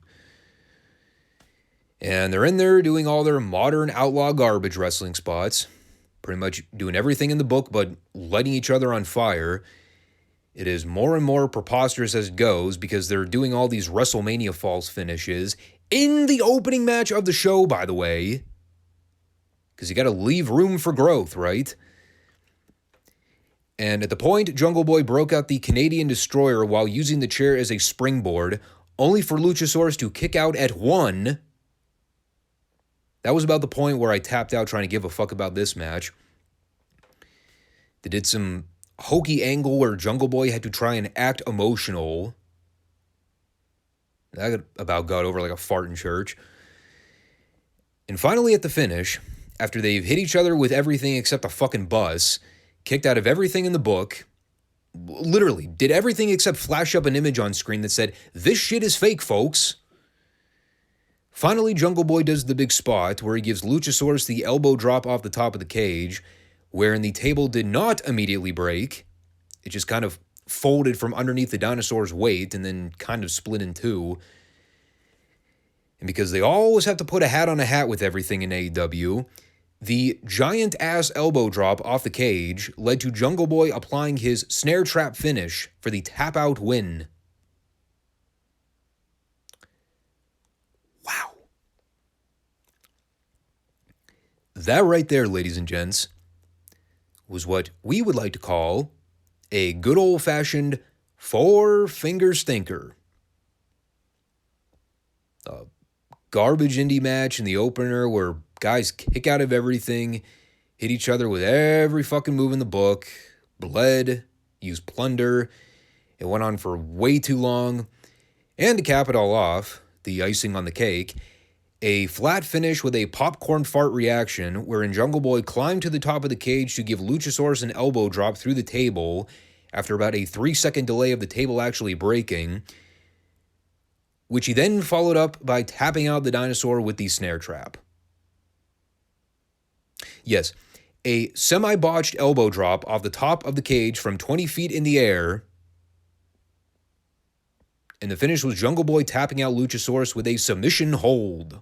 And they're in there doing all their modern outlaw garbage wrestling spots, pretty much doing everything in the book but lighting each other on fire. It is more and more preposterous as it goes because they're doing all these WrestleMania false finishes in the opening match of the show, by the way, because you got to leave room for growth, right? And at the point, Jungle Boy broke out the Canadian Destroyer while using the chair as a springboard, only for Luchasaurus to kick out at one. That was about the point where I tapped out trying to give a fuck about this match. They did some hokey angle where Jungle Boy had to try and act emotional. That about got over like a fart in church. And finally at the finish, after they've hit each other with everything except a fucking bus, kicked out of everything in the book, literally did everything except flash up an image on screen that said, "This shit is fake, folks." Finally, Jungle Boy does the big spot where he gives Luchasaurus the elbow drop off the top of the cage, wherein the table did not immediately break. It just kind of folded from underneath the dinosaur's weight and then kind of split in two. And because they always have to put a hat on a hat with everything in AEW, the giant-ass elbow drop off the cage led to Jungle Boy applying his snare trap finish for the tap-out win. Wow. That right there, ladies and gents, was what we would like to call a good old-fashioned four-finger stinker. A garbage indie match in the opener where guys kick out of everything, hit each other with every fucking move in the book, bled, used plunder. It went on for way too long. And to cap it all off, the icing on the cake, a flat finish with a popcorn fart reaction wherein Jungle Boy climbed to the top of the cage to give Luchasaurus an elbow drop through the table after about a 3-second delay of the table actually breaking, which he then followed up by tapping out the dinosaur with the snare trap. Yes, a semi-botched elbow drop off the top of the cage from 20 feet in the air, and the finish was Jungle Boy tapping out Luchasaurus with a submission hold.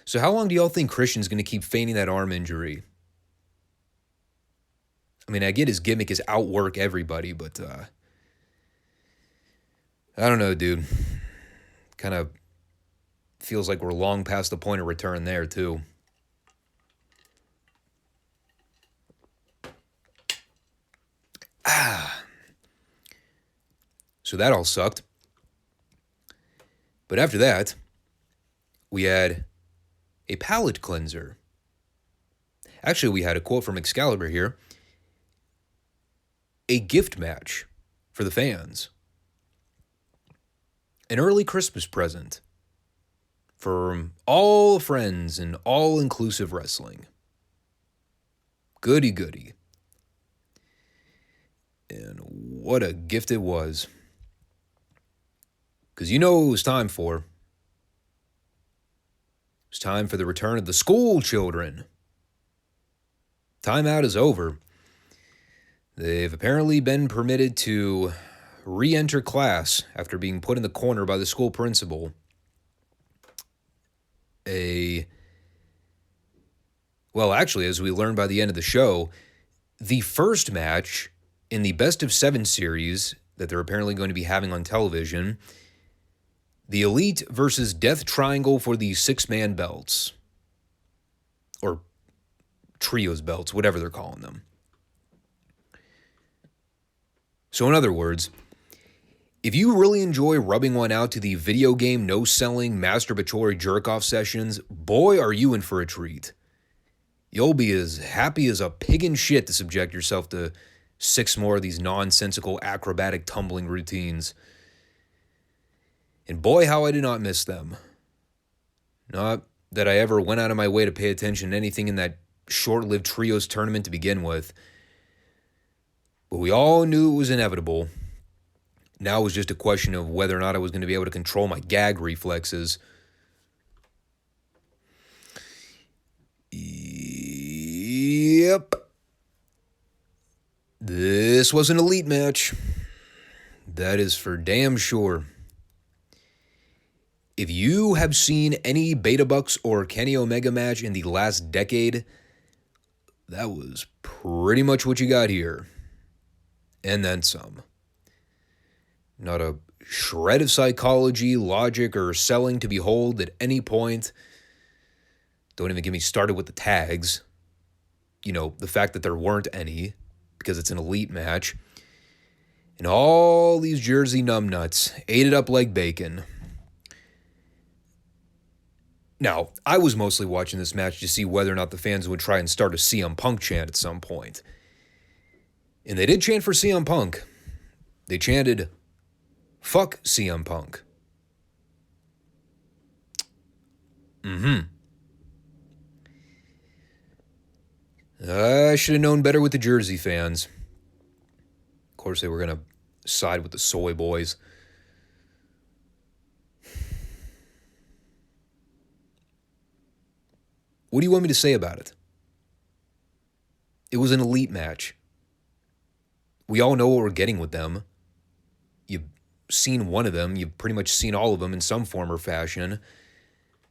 So how long do y'all think Christian's going to keep feigning that arm injury? I mean, I get his gimmick is outwork everybody, but I don't know, dude. Kind of feels like we're long past the point of return there, too. So that all sucked. But after that, we had a palate cleanser. Actually, we had a quote from Excalibur here. A gift match for the fans. An early Christmas present for all friends in all-inclusive wrestling. Goody goody. And what a gift it was. Because you know what it was time for. It was time for the return of the school children. Timeout is over. They've apparently been permitted to re-enter class after being put in the corner by the school principal. Well, actually, as we learned by the end of the show, the first match in the Best of 7 series that they're apparently going to be having on television, the Elite versus Death Triangle for the 6-man belts. Or trios belts, whatever they're calling them. So in other words, if you really enjoy rubbing one out to the video game no-selling masturbatory jerk-off sessions, boy, are you in for a treat. You'll be as happy as a pig in shit to subject yourself to 6 more of these nonsensical acrobatic tumbling routines. And boy, how I did not miss them. Not that I ever went out of my way to pay attention to anything in that short-lived trios tournament to begin with. But we all knew it was inevitable. Now it was just a question of whether or not I was going to be able to control my gag reflexes. Yep. This was an Elite match. That is for damn sure. If you have seen any Beta Bucks or Kenny Omega match in the last decade, that was pretty much what you got here. And then some. Not a shred of psychology, logic, or selling to behold at any point. Don't even get me started with the tags. You know, the fact that there weren't any, because it's an Elite match. And all these Jersey numbnuts ate it up like bacon. Now, I was mostly watching this match to see whether or not the fans would try and start a CM Punk chant at some point. And they did chant for CM Punk. They chanted, "Fuck CM Punk." I should have known better with the Jersey fans. Of course, they were going to side with the soy boys. What do you want me to say about it? It was an Elite match. We all know what we're getting with them. You've seen one of them. You've pretty much seen all of them in some form or fashion.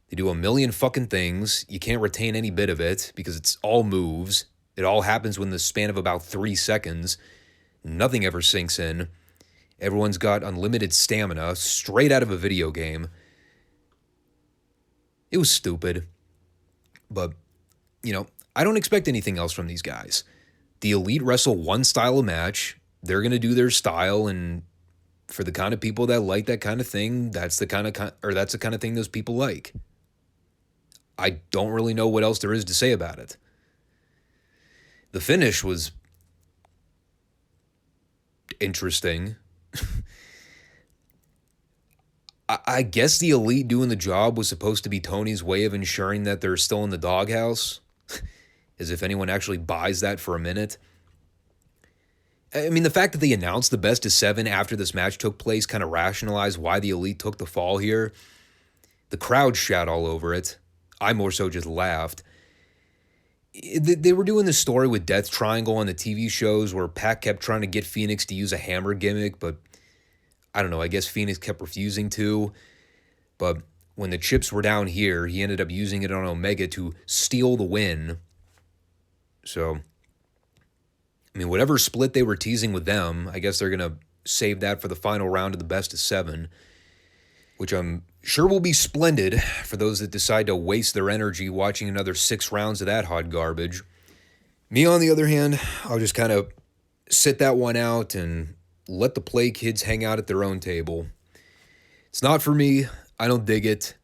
They do a million fucking things. You can't retain any bit of it because it's all moves. It all happens within the span of about 3 seconds. Nothing ever sinks in. Everyone's got unlimited stamina, straight out of a video game. It was stupid. But, I don't expect anything else from these guys. The Elite wrestle one style of match. They're going to do their style, and for the kind of people that like that kind of thing, that's the kind of thing those people like. I don't really know what else there is to say about it. The finish was interesting. I guess the Elite doing the job was supposed to be Tony's way of ensuring that they're still in the doghouse. As if anyone actually buys that for a minute. I mean, the fact that they announced the best of 7 after this match took place kind of rationalized why the Elite took the fall here. The crowd shat all over it. I more so just laughed. They were doing this story with Death Triangle on the TV shows where Pac kept trying to get Phoenix to use a hammer gimmick, but I don't know, I guess Phoenix kept refusing to. But when the chips were down here, he ended up using it on Omega to steal the win. So, I mean, whatever split they were teasing with them, I guess they're going to save that for the final round of the best of 7, which I'm sure will be splendid for those that decide to waste their energy watching another 6 rounds of that hot garbage. Me, on the other hand, I'll just kind of sit that one out and let the Play kids hang out at their own table. It's not for me. I don't dig it.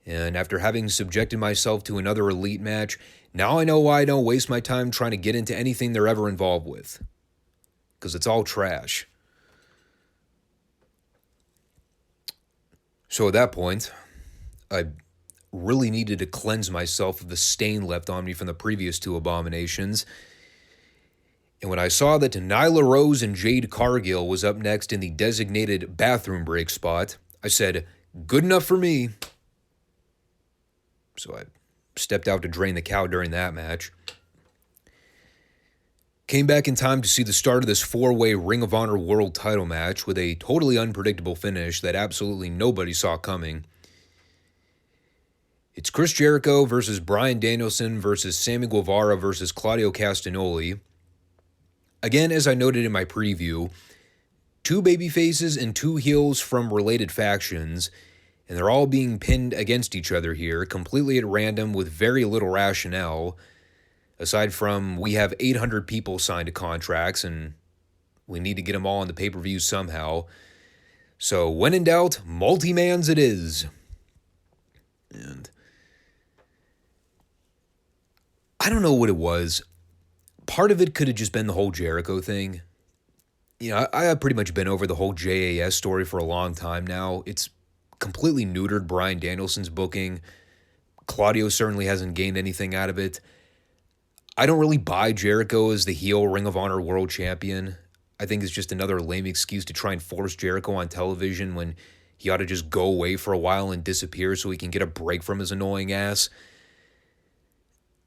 And after having subjected myself to another Elite match, now I know why I don't waste my time trying to get into anything they're ever involved with. Because it's all trash. So at that point, I really needed to cleanse myself of the stain left on me from the previous 2 abominations. And when I saw that Nyla Rose and Jade Cargill was up next in the designated bathroom break spot, I said, good enough for me. So I stepped out to drain the cow during that match. Came back in time to see the start of this 4-way Ring of Honor World title match with a totally unpredictable finish that absolutely nobody saw coming. It's Chris Jericho versus Bryan Danielson versus Sammy Guevara versus Claudio Castagnoli. Again, as I noted in my preview, 2 babyfaces and 2 heels from related factions, and they're all being pinned against each other here, completely at random with very little rationale, aside from we have 800 people signed to contracts, and we need to get them all on the pay-per-view somehow. So when in doubt, multi-mans it is. And I don't know what it was. Part of it could have just been the whole Jericho thing. I have pretty much been over the whole JAS story for a long time now. It's completely neutered Bryan Danielson's booking. Claudio certainly hasn't gained anything out of it. I don't really buy Jericho as the heel Ring of Honor World Champion. I think it's just another lame excuse to try and force Jericho on television when he ought to just go away for a while and disappear so he can get a break from his annoying ass.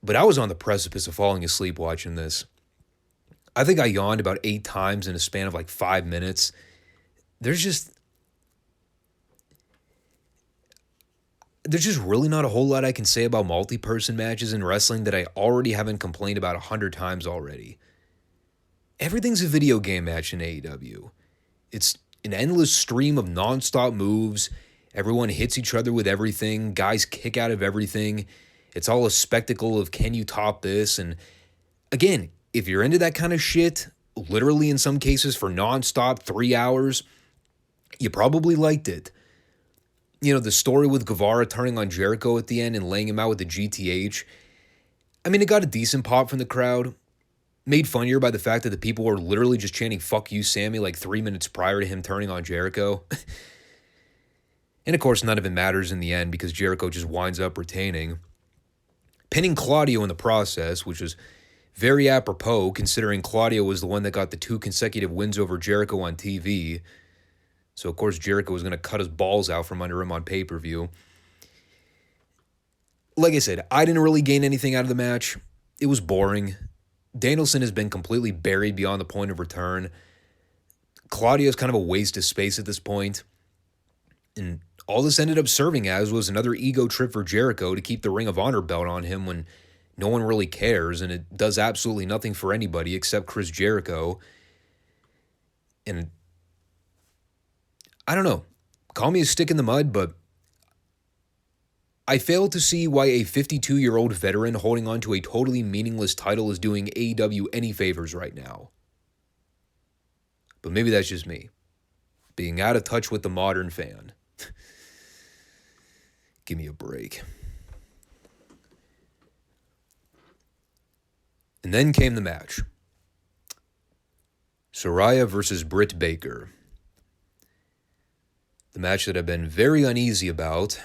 But I was on the precipice of falling asleep watching this. I think I yawned about 8 times in a span of like 5 minutes. There's just really not a whole lot I can say about multi-person matches in wrestling that I already haven't complained about 100 times already. Everything's a video game match in AEW. It's an endless stream of non-stop moves. Everyone hits each other with everything. Guys kick out of everything. It's all a spectacle of can you top this? And again, if you're into that kind of shit, literally in some cases for non-stop 3 hours, you probably liked it. The story with Guevara turning on Jericho at the end and laying him out with the GTH. I mean, it got a decent pop from the crowd. Made funnier by the fact that the people were literally just chanting, "Fuck you, Sammy," like 3 minutes prior to him turning on Jericho. And of course, none of it matters in the end because Jericho just winds up retaining. Pinning Claudio in the process, which was very apropos considering Claudio was the one that got the 2 consecutive wins over Jericho on TV. So, of course, Jericho was going to cut his balls out from under him on pay-per-view. Like I said, I didn't really gain anything out of the match. It was boring. Danielson has been completely buried beyond the point of return. Claudio's kind of a waste of space at this point. And all this ended up serving as was another ego trip for Jericho to keep the Ring of Honor belt on him when no one really cares, and it does absolutely nothing for anybody except Chris Jericho. And I don't know, call me a stick in the mud, but I fail to see why a 52-year-old veteran holding on to a totally meaningless title is doing AEW any favors right now. But maybe that's just me, being out of touch with the modern fan. Give me a break. And then came the match. Saraya versus Britt Baker. The match that I've been very uneasy about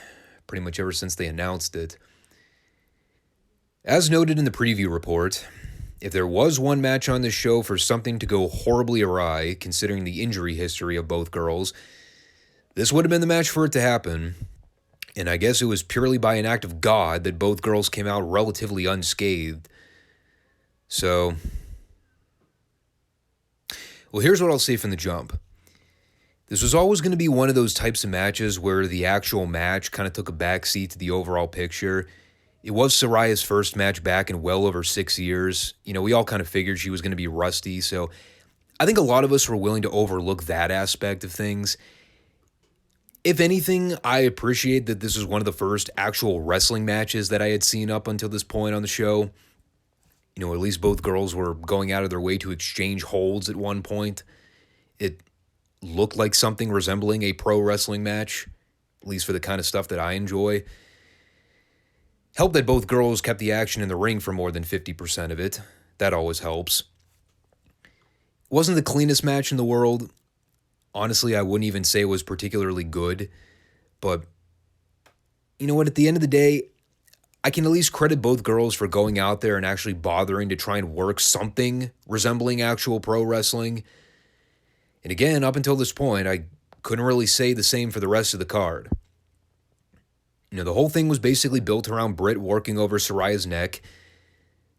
pretty much ever since they announced it. As noted in the preview report, if there was one match on this show for something to go horribly awry, considering the injury history of both girls, this would have been the match for it to happen. And I guess it was purely by an act of God that both girls came out relatively unscathed. So, well, here's what I'll say from the jump. This was always going to be one of those types of matches where the actual match kind of took a backseat to the overall picture. It was Saraya's first match back in well over 6 years. You know, we all kind of figured she was going to be rusty, so I think a lot of us were willing to overlook that aspect of things. If anything, I appreciate that this was one of the first actual wrestling matches that I had seen up until this point on the show. You know, at least both girls were going out of their way to exchange holds at one point. It looked like something resembling a pro wrestling match, at least for the kind of stuff that I enjoy. Helped that both girls kept the action in the ring for more than 50% of it. That always helps. It wasn't the cleanest match in the world. Honestly, I wouldn't even say it was particularly good. But you know what? At the end of the day, I can at least credit both girls for going out there and actually bothering to try and work something resembling actual pro wrestling. And again, up until this point, I couldn't really say the same for the rest of the card. You know, the whole thing was basically built around Britt working over Saraya's neck.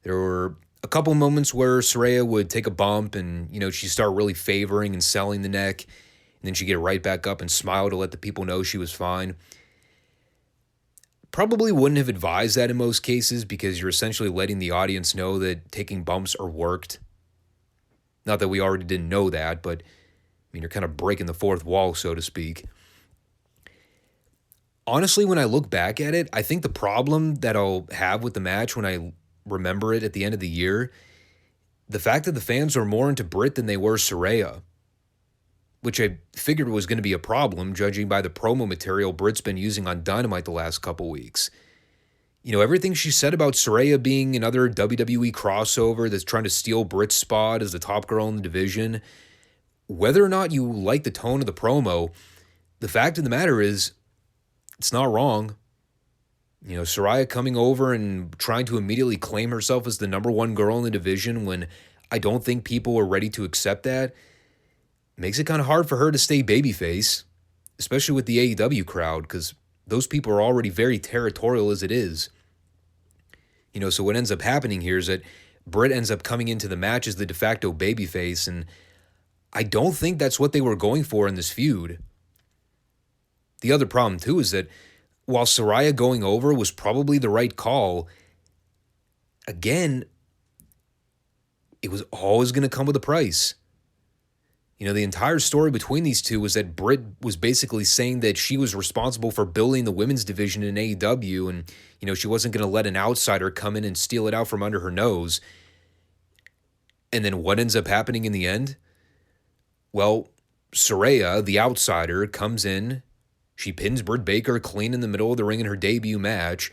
There were a couple moments where Saraya would take a bump and, you know, she'd start really favoring and selling the neck. And then she'd get right back up and smile to let the people know she was fine. Probably wouldn't have advised that in most cases because you're essentially letting the audience know that taking bumps are worked. Not that we already didn't know that, but I mean, you're kind of breaking the fourth wall, so to speak. Honestly, when I look back at it, I think the problem that I'll have with the match when I remember it at the end of the year, the fact that the fans are more into Britt than they were Saraya, which I figured was going to be a problem, judging by the promo material Britt's been using on Dynamite the last couple weeks. You know, everything she said about Saraya being another WWE crossover that's trying to steal Britt's spot as the top girl in the division, whether or not you like the tone of the promo, the fact of the matter is, it's not wrong. You know, Saraya coming over and trying to immediately claim herself as the number one girl in the division when I don't think people are ready to accept that makes it kind of hard for her to stay babyface, especially with the AEW crowd, because those people are already very territorial as it is. You know, so what ends up happening here is that Britt ends up coming into the match as the de facto babyface, and I don't think that's what they were going for in this feud. The other problem, too, is that while Saraya going over was probably the right call, again, it was always going to come with a price. You know, the entire story between these two was that Britt was basically saying that she was responsible for building the women's division in AEW, and, you know, she wasn't going to let an outsider come in and steal it out from under her nose. And then what ends up happening in the end? Well, Saraya, the outsider, comes in. She pins Britt Baker clean in the middle of the ring in her debut match.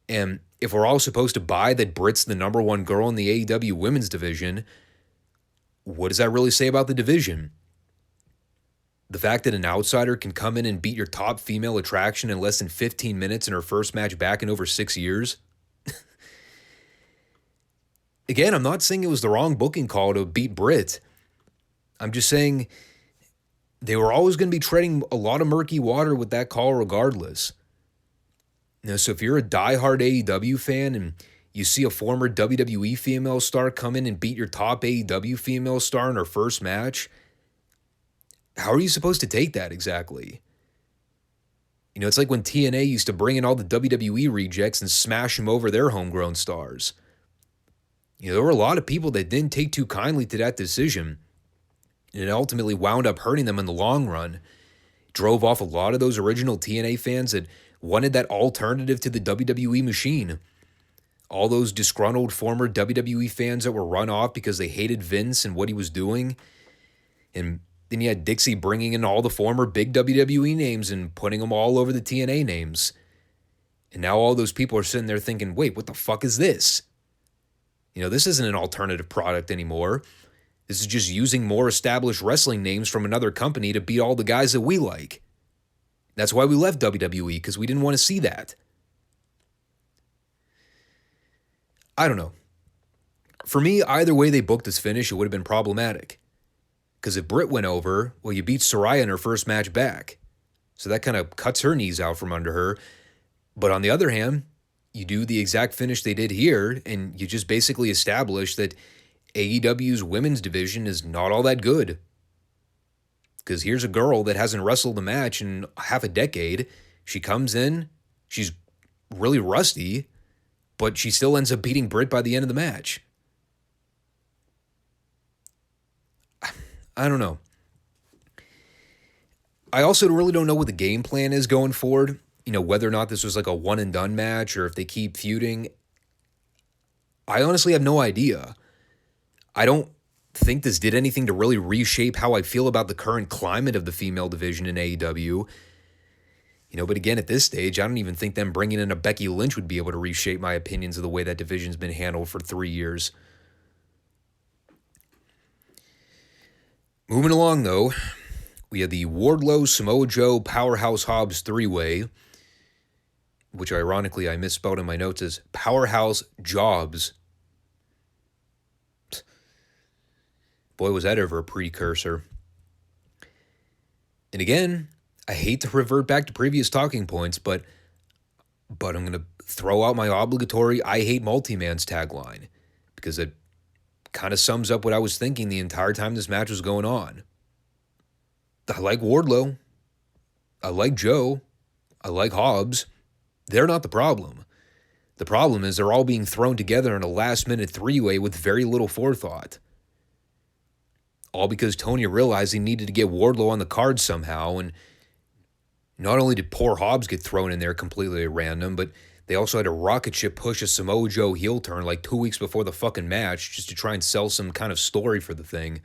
And if we're all supposed to buy that Britt's the number one girl in the AEW women's division, what does that really say about the division? The fact that an outsider can come in and beat your top female attraction in less than 15 minutes in her first match back in over 6 years? Again, I'm not saying it was the wrong booking call to beat Britt. I'm just saying they were always going to be treading a lot of murky water with that call regardless. You know, so if you're a diehard AEW fan and you see a former WWE female star come in and beat your top AEW female star in her first match, how are you supposed to take that exactly? You know, it's like when TNA used to bring in all the WWE rejects and smash them over their homegrown stars. You know, there were a lot of people that didn't take too kindly to that decision. And it ultimately wound up hurting them in the long run. Drove off a lot of those original TNA fans that wanted that alternative to the WWE machine. All those disgruntled former WWE fans that were run off because they hated Vince and what he was doing. And then you had Dixie bringing in all the former big WWE names and putting them all over the TNA names. And now all those people are sitting there thinking, wait, what the fuck is this? This isn't an alternative product anymore. This is just using more established wrestling names from another company to beat all the guys that we like. That's why we left WWE, because we didn't want to see that. I don't know. For me, either way they booked this finish, it would have been problematic. Because if Britt went over, well, you beat Saraya in her first match back. So that kind of cuts her knees out from under her. But on the other hand, you do the exact finish they did here, and you just basically establish that AEW's women's division is not all that good. Because here's a girl that hasn't wrestled a match in half a decade. She comes in, she's really rusty, but she still ends up beating Britt by the end of the match. I don't know. I also really don't know what the game plan is going forward. Whether or not this was like a one and done match or if they keep feuding. I honestly have no idea. I don't think this did anything to really reshape how I feel about the current climate of the female division in AEW. But again, at this stage, I don't even think them bringing in a Becky Lynch would be able to reshape my opinions of the way that division's been handled for 3 years. Moving along, though, we had the Wardlow, Samoa Joe, Powerhouse Hobbs three-way, which ironically I misspelled in my notes as Powerhouse Jobs. Boy, was that ever a precursor. And again, I hate to revert back to previous talking points, but I'm going to throw out my obligatory I hate multi-mans tagline, because it kind of sums up what I was thinking the entire time this match was going on. I like Wardlow. I like Joe. I like Hobbs. They're not the problem. The problem is they're all being thrown together in a last-minute three-way with very little forethought. All because Tony realized he needed to get Wardlow on the card somehow, and not only did poor Hobbs get thrown in there completely at random, but they also had a rocket ship push a Samoa Joe heel turn like 2 weeks before the fucking match just to try and sell some kind of story for the thing.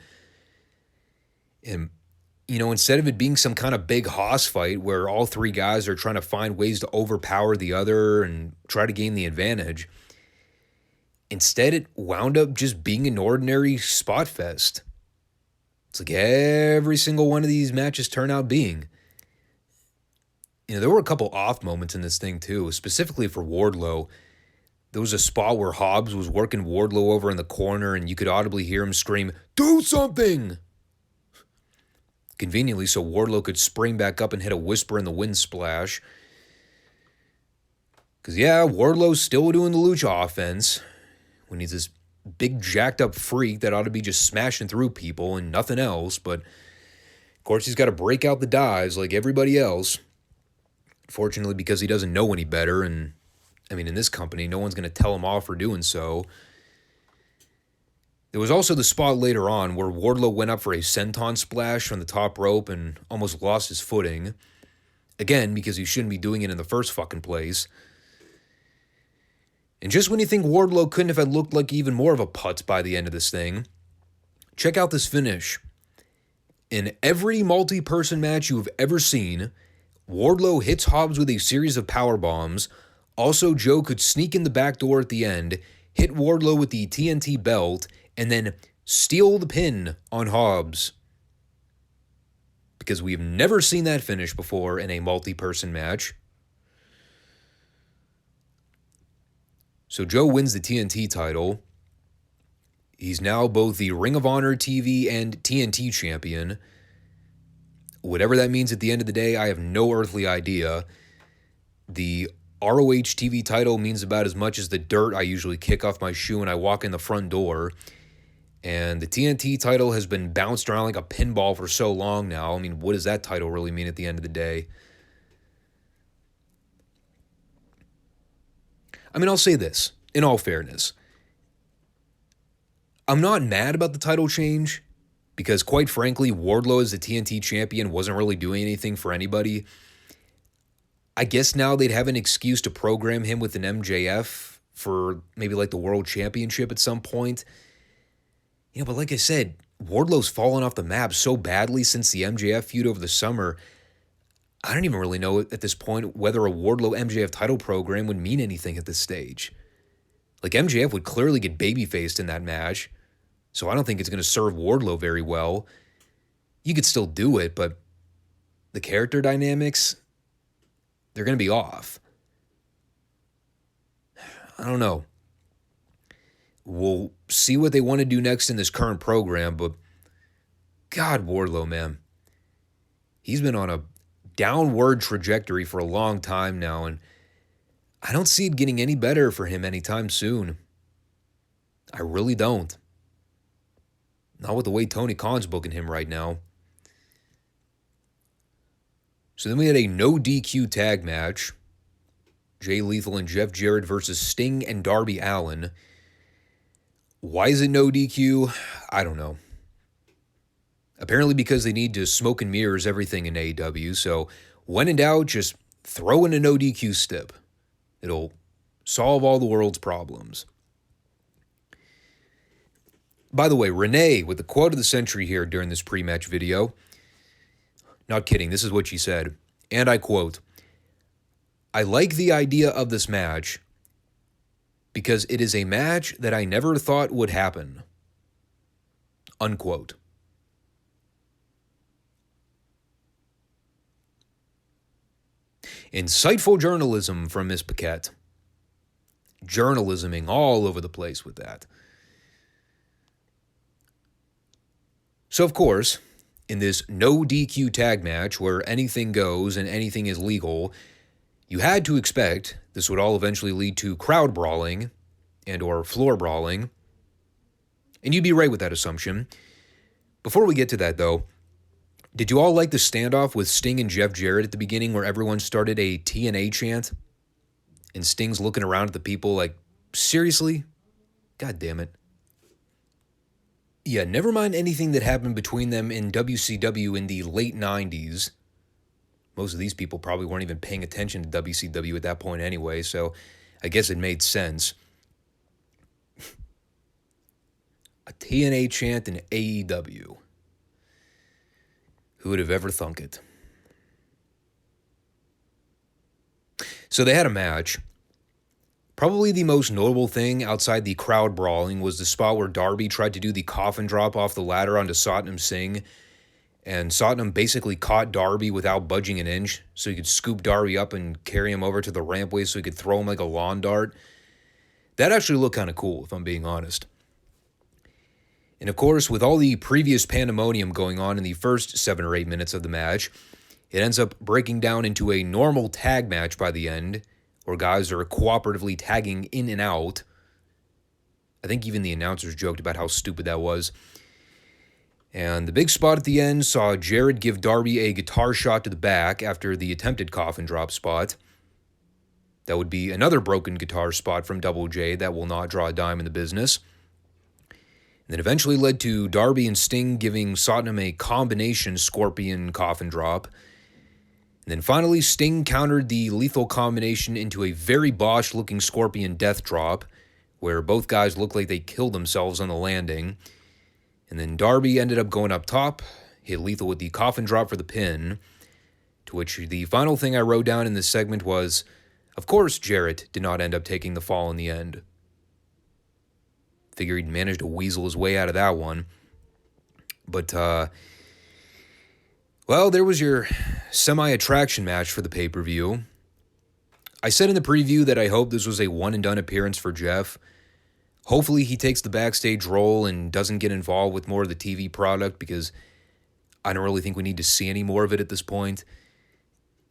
And, instead of it being some kind of big hoss fight where all three guys are trying to find ways to overpower the other and try to gain the advantage, instead it wound up just being an ordinary spot fest. It's like every single one of these matches turn out being. There were a couple off moments in this thing too, specifically for Wardlow. There was a spot where Hobbs was working Wardlow over in the corner and you could audibly hear him scream, "Do something!" Conveniently, so Wardlow could spring back up and hit a whisper in the wind splash. Because yeah, Wardlow's still doing the lucha offense when he's this big jacked up freak that ought to be just smashing through people and nothing else. But of course he's got to break out the dives like everybody else. Fortunately, because he doesn't know any better, and in this company, no one's going to tell him off for doing so. There was also the spot later on where Wardlow went up for a senton splash from the top rope and almost lost his footing. Again, because he shouldn't be doing it in the first fucking place. And just when you think Wardlow couldn't have had looked like even more of a putz by the end of this thing, check out this finish. In every multi-person match you have ever seen, Wardlow hits Hobbs with a series of power bombs. Also, Joe could sneak in the back door at the end, hit Wardlow with the TNT belt, and then steal the pin on Hobbs. Because we've never seen that finish before in a multi-person match. So Joe wins the TNT title. He's now both the Ring of Honor TV and TNT champion. Whatever that means at the end of the day, I have no earthly idea. The ROH TV title means about as much as the dirt I usually kick off my shoe when I walk in the front door. And the TNT title has been bounced around like a pinball for so long now. What does that title really mean at the end of the day? I'll say this, in all fairness. I'm not mad about the title change. because quite frankly, Wardlow as the TNT champion wasn't really doing anything for anybody. I guess now they'd have an excuse to program him with an MJF for maybe like the world championship at some point. But like I said, Wardlow's fallen off the map so badly since the MJF feud over the summer. I don't even really know at this point whether a Wardlow MJF title program would mean anything at this stage. Like, MJF would clearly get babyfaced in that match, so I don't think it's going to serve Wardlow very well. You could still do it, but the character dynamics, they're going to be off. I don't know. We'll see what they want to do next in this current program, but God, Wardlow, man. He's been on a downward trajectory for a long time now, and I don't see it getting any better for him anytime soon. I really don't. Not with the way Tony Khan's booking him right now. So then we had a no DQ tag match. Jay Lethal and Jeff Jarrett versus Sting and Darby Allin. Why is it no DQ? I don't know. Apparently because they need to smoke and mirrors everything in AEW, so when in doubt, just throw in a no DQ stip. It'll solve all the world's problems. By the way, Renee with the quote of the century here during this pre-match video. Not kidding, this is what she said, and I quote, "I like the idea of this match because it is a match that I never thought would happen." Unquote. Insightful journalism from Miss Paquette. Journalisming all over the place with that. So, of course, in this no DQ tag match where anything goes and anything is legal, you had to expect this would all eventually lead to crowd brawling and or floor brawling. And you'd be right with that assumption. Before we get to that, though, did you all like the standoff with Sting and Jeff Jarrett at the beginning where everyone started a TNA chant? And Sting's looking around at the people like, seriously? God damn it. Yeah, never mind anything that happened between them in WCW in the late 90s. Most of these people probably weren't even paying attention to WCW at that point anyway, so I guess it made sense. A TNA chant in AEW. Who would have ever thunk it? So they had a match. Probably the most notable thing outside the crowd brawling was the spot where Darby tried to do the coffin drop off the ladder onto Satnam Singh, and Satnam basically caught Darby without budging an inch, so he could scoop Darby up and carry him over to the rampway so he could throw him like a lawn dart. That actually looked kind of cool, if I'm being honest. And of course, with all the previous pandemonium going on in the first 7 or 8 minutes of the match, it ends up breaking down into a normal tag match by the end, where guys are cooperatively tagging in and out. I think even the announcers joked about how stupid that was. And the big spot at the end saw Jarrett give Darby a guitar shot to the back after the attempted coffin drop spot. That would be another broken guitar spot from Double J that will not draw a dime in the business. And then eventually led to Darby and Sting giving Satnam a combination scorpion coffin drop. And then finally, Sting countered the lethal combination into a very botched-looking scorpion death drop, where both guys looked like they killed themselves on the landing. And then Darby ended up going up top, hit Lethal with the coffin drop for the pin, to which the final thing I wrote down in this segment was, of course Jarrett did not end up taking the fall in the end. Figure he'd managed to weasel his way out of that one. But, well, there was your semi-attraction match for the pay-per-view. I said in the preview that I hope this was a one-and-done appearance for Jeff. Hopefully he takes the backstage role and doesn't get involved with more of the TV product, because I don't really think we need to see any more of it at this point.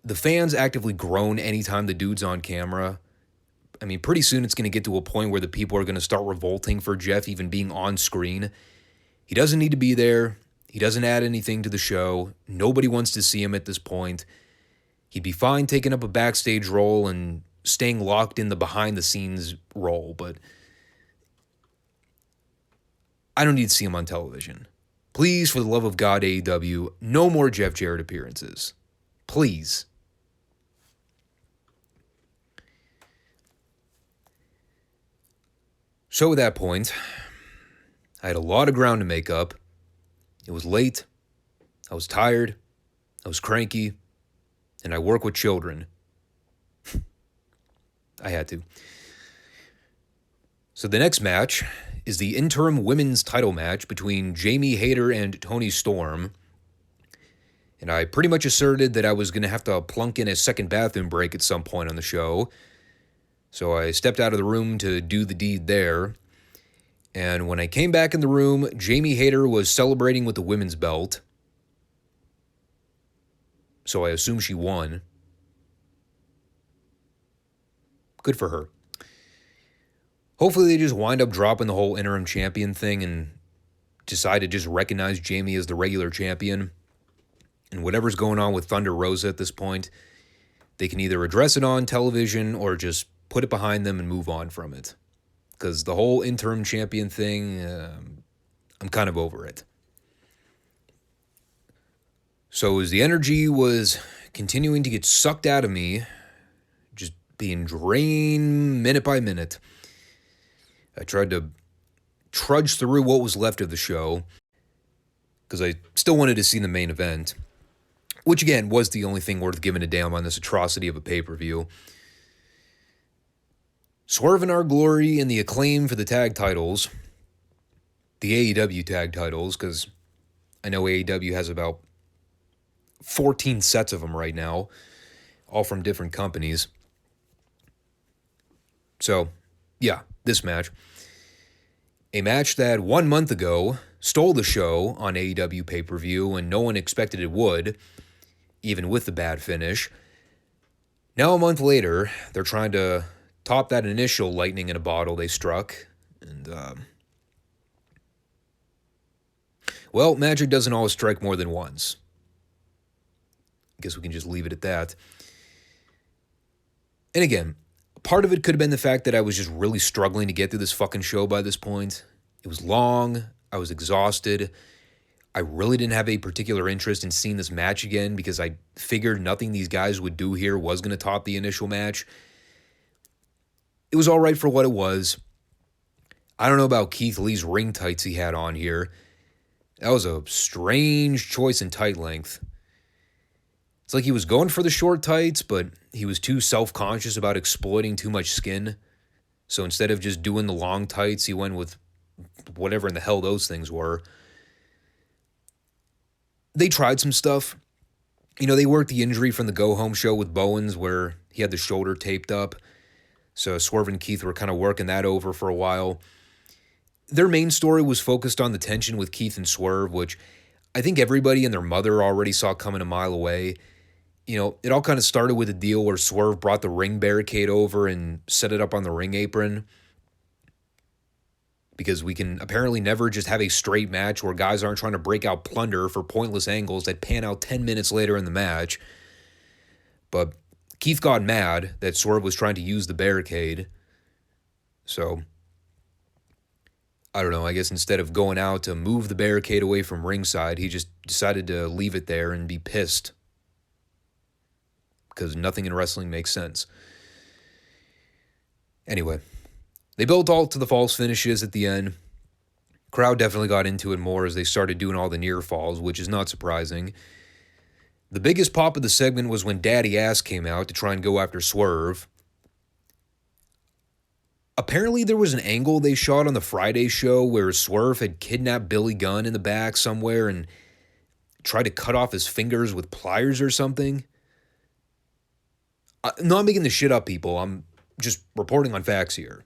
The fans actively groan anytime the dude's on camera. I mean, pretty soon it's going to get to a point where the people are going to start revolting for Jeff even being on screen. He doesn't need to be there. He doesn't add anything to the show. Nobody wants to see him at this point. He'd be fine taking up a backstage role and staying locked in the behind-the-scenes role, but I don't need to see him on television. Please, for the love of God, AEW, no more Jeff Jarrett appearances. Please. So at that point, I had a lot of ground to make up. It was late. I was tired. I was cranky. And I work with children. I had to. So the next match is the interim women's title match between Jamie Hayter and Toni Storm. And I pretty much asserted that I was going to have to plunk in a second bathroom break at some point on the show. So I stepped out of the room to do the deed there. And when I came back in the room, Jamie Hayter was celebrating with the women's belt. So I assume she won. Good for her. Hopefully they just wind up dropping the whole interim champion thing and decide to just recognize Jamie as the regular champion. And whatever's going on with Thunder Rosa at this point, they can either address it on television or just put it behind them and move on from it. Because the whole interim champion thing, I'm kind of over it. So as the energy was continuing to get sucked out of me, just being drained minute by minute, I tried to trudge through what was left of the show because I still wanted to see the main event, which again was the only thing worth giving a damn on this atrocity of a pay-per-view. Swerve and Our Glory and the Acclaim for the tag titles, the AEW tag titles, because I know AEW has about 14 sets of them right now, all from different companies. So, yeah, this match. A match that 1 month ago stole the show on AEW pay-per-view and no one expected it would, even with the bad finish. Now a month later, they're trying to top that initial lightning in a bottle they struck. And, well, magic doesn't always strike more than once. I guess we can just leave it at that. And again, part of it could have been the fact that I was just really struggling to get through this fucking show by this point. It was long. I was exhausted. I really didn't have a particular interest in seeing this match again because I figured nothing these guys would do here was going to top the initial match. It was all right for what it was. I don't know about Keith Lee's ring tights he had on here. That was a strange choice in tight length. It's like he was going for the short tights, but he was too self-conscious about exploiting too much skin. So instead of just doing the long tights, he went with whatever in the hell those things were. They tried some stuff. You know, they worked the injury from the go-home show with Bowens where he had the shoulder taped up. So Swerve and Keith were kind of working that over for a while. Their main story was focused on the tension with Keith and Swerve, which I think everybody and their mother already saw coming a mile away. You know, it all kind of started with a deal where Swerve brought the ring barricade over and set it up on the ring apron. Because we can apparently never just have a straight match where guys aren't trying to break out plunder for pointless angles that pan out 10 minutes later in the match. But Keith got mad that Swerve was trying to use the barricade. So, I don't know, I guess instead of going out to move the barricade away from ringside, he just decided to leave it there and be pissed. Because nothing in wrestling makes sense. Anyway, they built all to the false finishes at the end. Crowd definitely got into it more as they started doing all the near falls, which is not surprising. The biggest pop of the segment was when Daddy Ass came out to try and go after Swerve. Apparently there was an angle they shot on the Friday show where Swerve had kidnapped Billy Gunn in the back somewhere and tried to cut off his fingers with pliers or something. No, I'm making this shit up, people. I'm just reporting on facts here.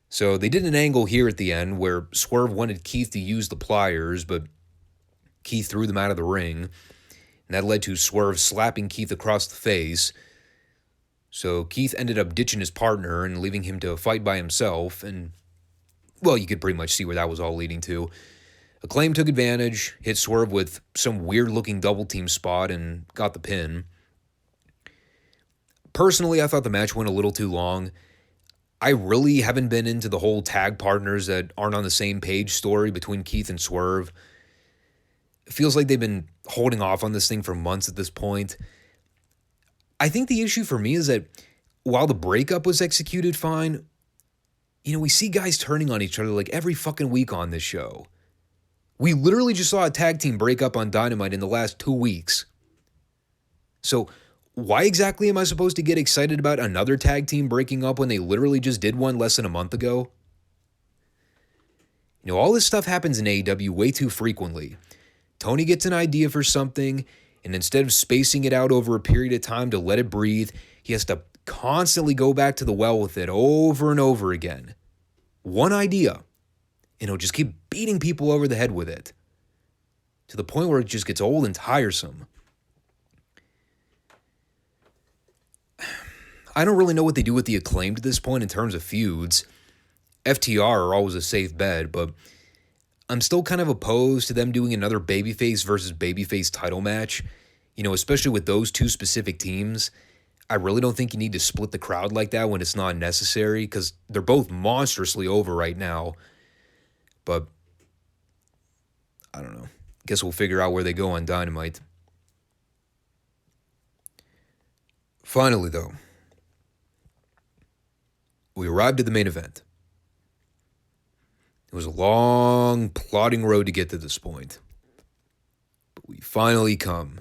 So they did an angle here at the end where Swerve wanted Keith to use the pliers, but Keith threw them out of the ring. And that led to Swerve slapping Keith across the face. So Keith ended up ditching his partner and leaving him to fight by himself. And, well, you could pretty much see where that was all leading to. Acclaim took advantage, hit Swerve with some weird-looking double-team spot, and got the pin. Personally, I thought the match went a little too long. I really haven't been into the whole tag partners that aren't on the same page story between Keith and Swerve. It feels like they've been holding off on this thing for months at this point. I think the issue for me is that while the breakup was executed fine, we see guys turning on each other like every fucking week on this show. We literally just saw a tag team break up on Dynamite in the last 2 weeks. So why exactly am I supposed to get excited about another tag team breaking up when they literally just did one less than a month ago? All this stuff happens in AEW way too frequently. Tony gets an idea for something, and instead of spacing it out over a period of time to let it breathe, he has to constantly go back to the well with it over and over again. One idea, and he'll just keep beating people over the head with it, to the point where it just gets old and tiresome. I don't really know what they do with the Acclaimed at this point in terms of feuds. FTR are always a safe bet, but I'm still kind of opposed to them doing another babyface versus babyface title match, especially with those two specific teams. I really don't think you need to split the crowd like that when it's not necessary, because they're both monstrously over right now. But I don't know. Guess we'll figure out where they go on Dynamite. Finally, though, we arrived at the main event. It was a long, plodding road to get to this point. But we finally come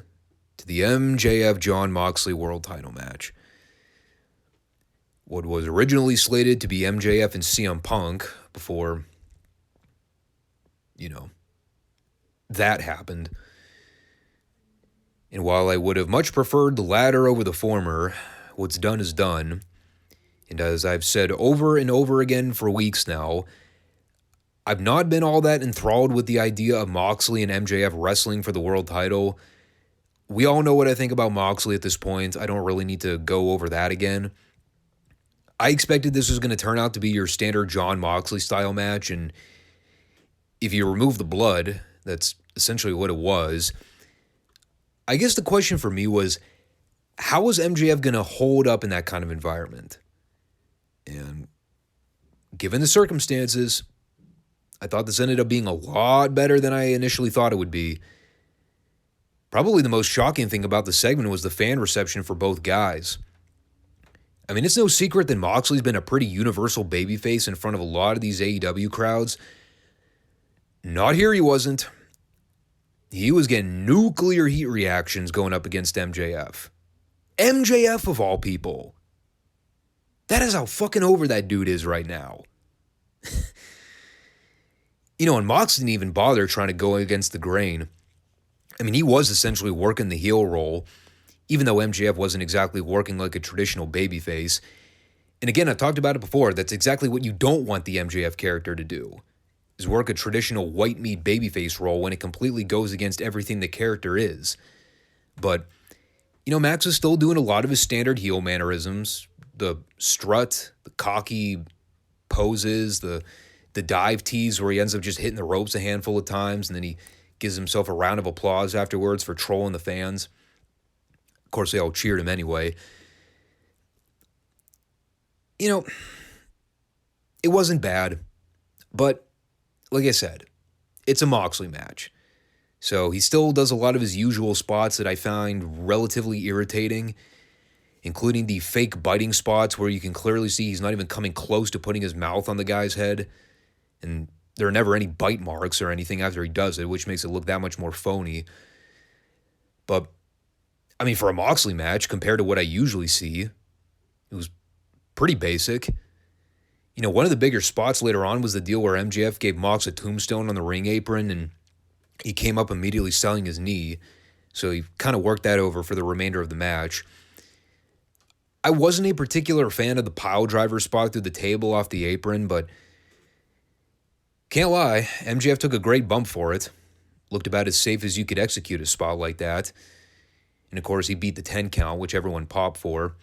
to the MJF Jon Moxley World Title match. What was originally slated to be MJF and CM Punk before, that happened. And while I would have much preferred the latter over the former, what's done is done. And as I've said over and over again for weeks now, I've not been all that enthralled with the idea of Moxley and MJF wrestling for the world title. We all know what I think about Moxley at this point. I don't really need to go over that again. I expected this was going to turn out to be your standard Jon Moxley style match, and if you remove the blood, that's essentially what it was. I guess the question for me was, how was MJF going to hold up in that kind of environment? And given the circumstances, I thought this ended up being a lot better than I initially thought it would be. Probably the most shocking thing about the segment was the fan reception for both guys. I mean, it's no secret that Moxley's been a pretty universal babyface in front of a lot of these AEW crowds. Not here he wasn't. He was getting nuclear heat reactions going up against MJF. MJF of all people. That is how fucking over that dude is right now. And Mox didn't even bother trying to go against the grain. I mean, he was essentially working the heel role, even though MJF wasn't exactly working like a traditional babyface. And again, I've talked about it before, that's exactly what you don't want the MJF character to do, is work a traditional white meat babyface role when it completely goes against everything the character is. But, Max is still doing a lot of his standard heel mannerisms, the strut, the cocky poses, the dive tease where he ends up just hitting the ropes a handful of times, and then he gives himself a round of applause afterwards for trolling the fans. Of course, they all cheered him anyway. It wasn't bad, but like I said, it's a Moxley match. So he still does a lot of his usual spots that I find relatively irritating, including the fake biting spots where you can clearly see he's not even coming close to putting his mouth on the guy's head. And there are never any bite marks or anything after he does it, which makes it look that much more phony. But, I mean, for a Moxley match, compared to what I usually see, it was pretty basic. One of the bigger spots later on was the deal where MJF gave Mox a tombstone on the ring apron, and he came up immediately selling his knee. So he kind of worked that over for the remainder of the match. I wasn't a particular fan of the pile driver spot through the table off the apron, but can't lie, MJF took a great bump for it. Looked about as safe as you could execute a spot like that. And of course, he beat the 10 count, which everyone popped for.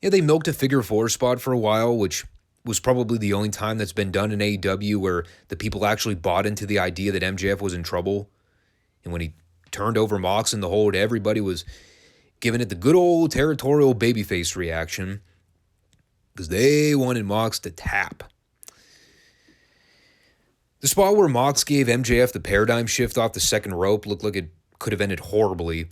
Yeah, they milked a figure four spot for a while, which was probably the only time that's been done in AEW where the people actually bought into the idea that MJF was in trouble. And when he turned over Mox in the hold, everybody was giving it the good old territorial babyface reaction. because they wanted Mox to tap. The spot where Mox gave MJF the paradigm shift off the second rope looked like it could have ended horribly.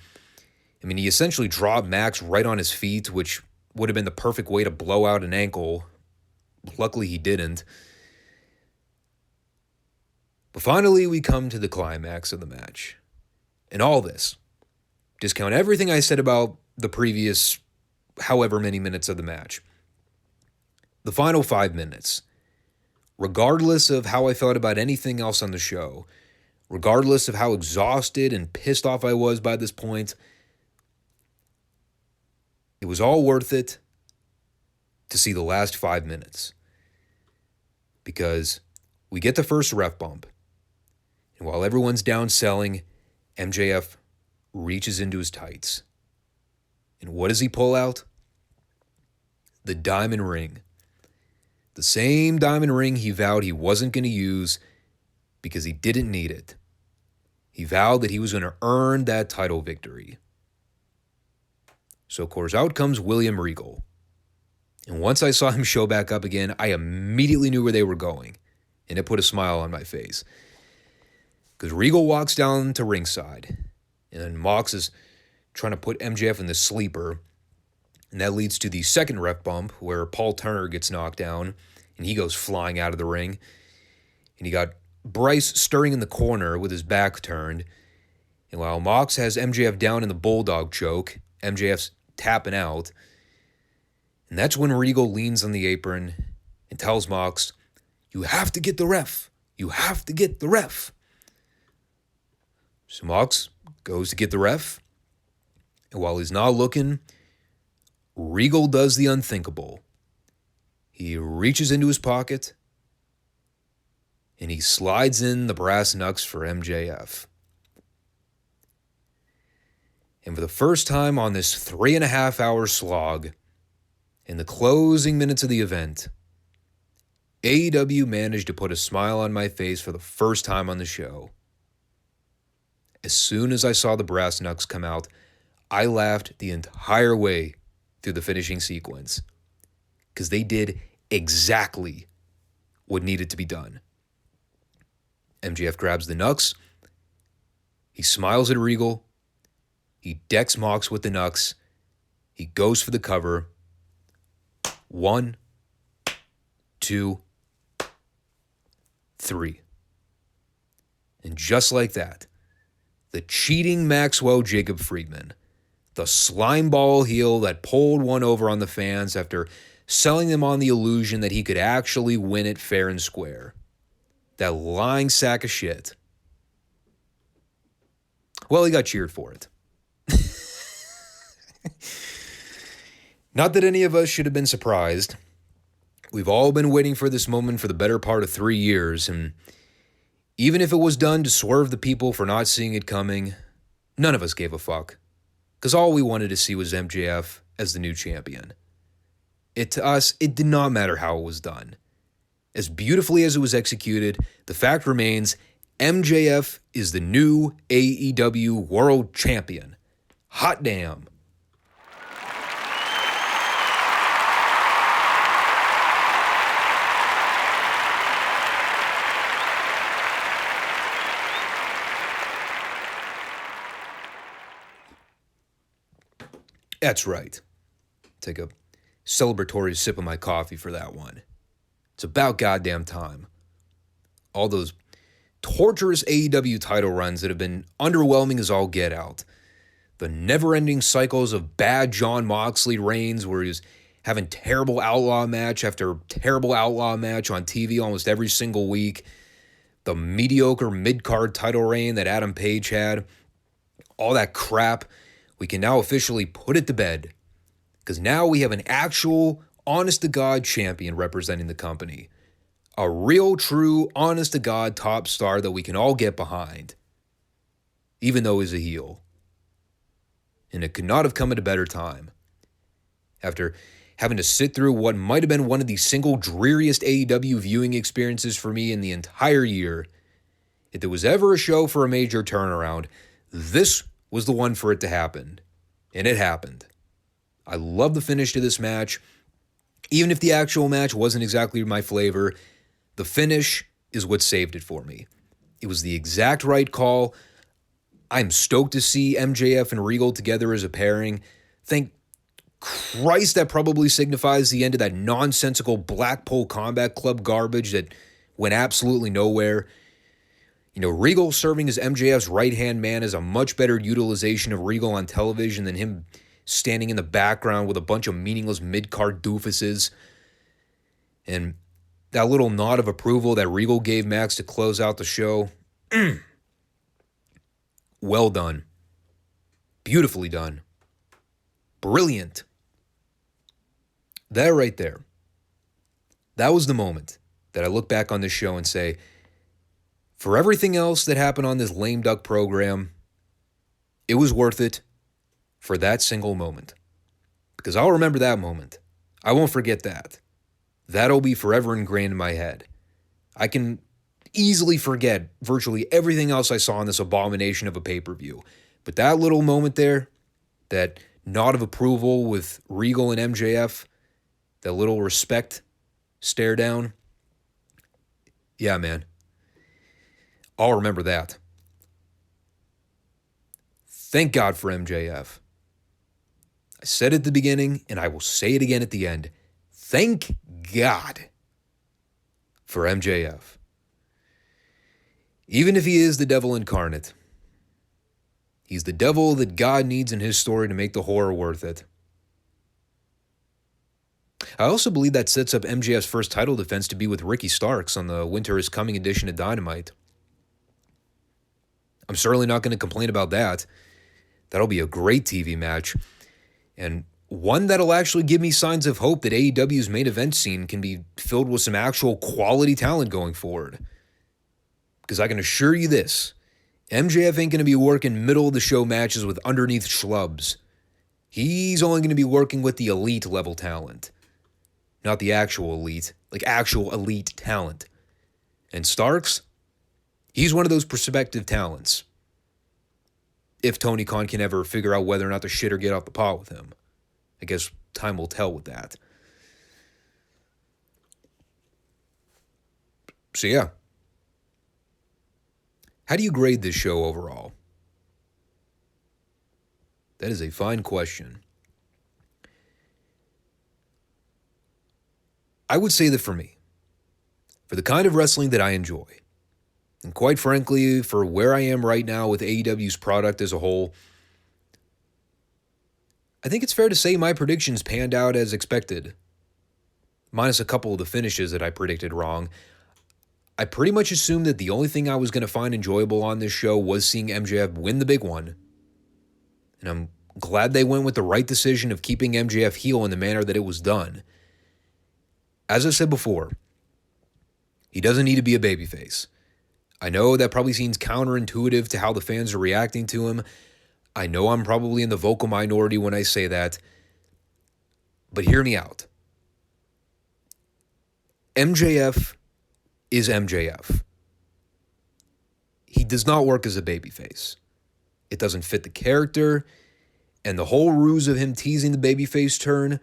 I mean, he essentially dropped Max right on his feet, which would have been the perfect way to blow out an ankle. Luckily, he didn't. But finally, we come to the climax of the match. And all this, discount everything I said about the previous however many minutes of the match. The final 5 minutes, regardless of how I felt about anything else on the show, regardless of how exhausted and pissed off I was by this point, it was all worth it to see the last 5 minutes. Because we get the first ref bump, and while everyone's down selling, MJF reaches into his tights. And what does he pull out? The diamond ring. The same diamond ring he vowed he wasn't going to use because he didn't need it. He vowed that he was going to earn that title victory. So, of course, out comes William Regal. And once I saw him show back up again, I immediately knew where they were going. And it put a smile on my face. Because Regal walks down to ringside. And then Mox is trying to put MJF in the sleeper. And that leads to the second ref bump where Paul Turner gets knocked down. And he goes flying out of the ring. And you got Bryce stirring in the corner with his back turned. And while Mox has MJF down in the bulldog choke, MJF's tapping out. And that's when Regal leans on the apron and tells Mox, "You have to get the ref. You have to get the ref." So Mox goes to get the ref. And while he's not looking, Regal does the unthinkable. He reaches into his pocket and he slides in the brass knucks for MJF. And for the first time on this 3.5-hour slog, in the closing minutes of the event, AEW managed to put a smile on my face for the first time on the show. As soon as I saw the brass knucks come out, I laughed the entire way through the finishing sequence. Because they did exactly what needed to be done. MJF grabs the knucks. He smiles at Regal. He decks Mox with the knucks. He goes for the cover. 1, 2, 3. And just like that, the cheating Maxwell Jacob Friedman, the slimeball heel that pulled one over on the fans after selling them on the illusion that he could actually win it fair and square. That lying sack of shit. Well, he got cheered for it. Not that any of us should have been surprised. We've all been waiting for this moment for the better part of 3 years, and even if it was done to swerve the people for not seeing it coming, none of us gave a fuck. Because all we wanted to see was MJF as the new champion. To us, it did not matter how it was done. As beautifully as it was executed, the fact remains, MJF is the new AEW World Champion. Hot damn. That's right. Take a celebratory sip of my coffee for that one. It's about goddamn time. All those torturous AEW title runs that have been underwhelming as all get out. The never-ending cycles of bad Jon Moxley reigns where he was having terrible outlaw match after terrible outlaw match on TV almost every single week. The mediocre mid-card title reign that Adam Page had. All that crap. We can now officially put it to bed. Because now we have an actual, honest-to-God champion representing the company. A real, true, honest-to-God top star that we can all get behind. Even though he's a heel. And it could not have come at a better time. After having to sit through what might have been one of the single dreariest AEW viewing experiences for me in the entire year, if there was ever a show for a major turnaround, this was the one for it to happen. And it happened. I love the finish to this match. Even if the actual match wasn't exactly my flavor, the finish is what saved it for me. It was the exact right call. I'm stoked to see MJF and Regal together as a pairing. Thank Christ that probably signifies the end of that nonsensical Blackpool Combat Club garbage that went absolutely nowhere. You know, Regal serving as MJF's right-hand man is a much better utilization of Regal on television than him standing in the background with a bunch of meaningless mid-card doofuses. And that little nod of approval that Regal gave Max to close out the show, well done. Beautifully done. Brilliant. That right there. That was the moment that I look back on this show and say, for everything else that happened on this lame duck program, it was worth it for that single moment. Because I'll remember that moment. I won't forget that. That'll be forever ingrained in my head. I can easily forget virtually everything else I saw in this abomination of a pay-per-view. But that little moment there, that nod of approval with Regal and MJF, that little respect stare down, yeah, man. I'll remember that. Thank God for MJF. I said it at the beginning, and I will say it again at the end. Thank God for MJF. Even if he is the devil incarnate, he's the devil that God needs in his story to make the horror worth it. I also believe that sets up MJF's first title defense to be with Ricky Starks on the Winter is Coming edition of Dynamite. I'm certainly not going to complain about that. That'll be a great TV match, and one that'll actually give me signs of hope that AEW's main event scene can be filled with some actual quality talent going forward. Because I can assure you this, MJF ain't going to be working middle of the show matches with underneath schlubs. He's only going to be working with the elite level talent. Not the actual elite, like actual elite talent. And Starks, he's one of those prospective talents. If Tony Khan can ever figure out whether or not to shit or get off the pot with him. I guess time will tell with that. So yeah. How do you grade this show overall? That is a fine question. I would say that for me, for the kind of wrestling that I enjoy, and quite frankly, for where I am right now with AEW's product as a whole, I think it's fair to say my predictions panned out as expected. Minus a couple of the finishes that I predicted wrong. I pretty much assumed that the only thing I was going to find enjoyable on this show was seeing MJF win the big one. And I'm glad they went with the right decision of keeping MJF heel in the manner that it was done. As I said before, he doesn't need to be a babyface. I know that probably seems counterintuitive to how the fans are reacting to him. I know I'm probably in the vocal minority when I say that. But hear me out. MJF is MJF. He does not work as a babyface. It doesn't fit the character, and the whole ruse of him teasing the babyface turn,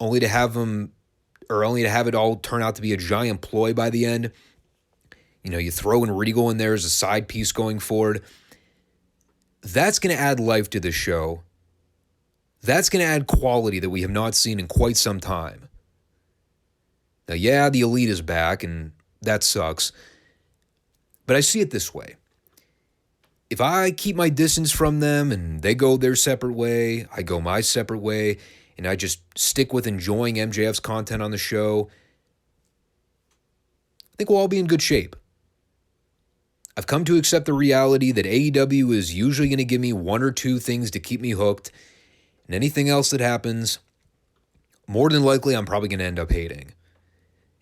only to have it all turn out to be a giant ploy by the end. You know, you throw in Regal in there as a side piece going forward. That's going to add life to this show. That's going to add quality that we have not seen in quite some time. Now, yeah, the Elite is back, and that sucks. But I see it this way. If I keep my distance from them and they go their separate way, I go my separate way, and I just stick with enjoying MJF's content on the show, I think we'll all be in good shape. I've come to accept the reality that AEW is usually going to give me one or two things to keep me hooked, and anything else that happens, more than likely I'm probably going to end up hating.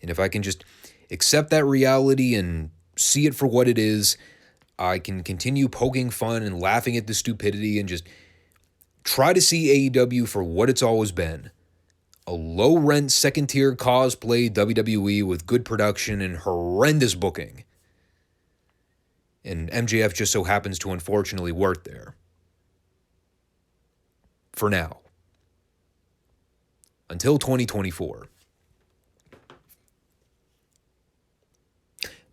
And if I can just accept that reality and see it for what it is, I can continue poking fun and laughing at the stupidity and just try to see AEW for what it's always been. A low-rent, second-tier cosplay WWE with good production and horrendous booking. And MJF just so happens to unfortunately work there. For now. Until 2024.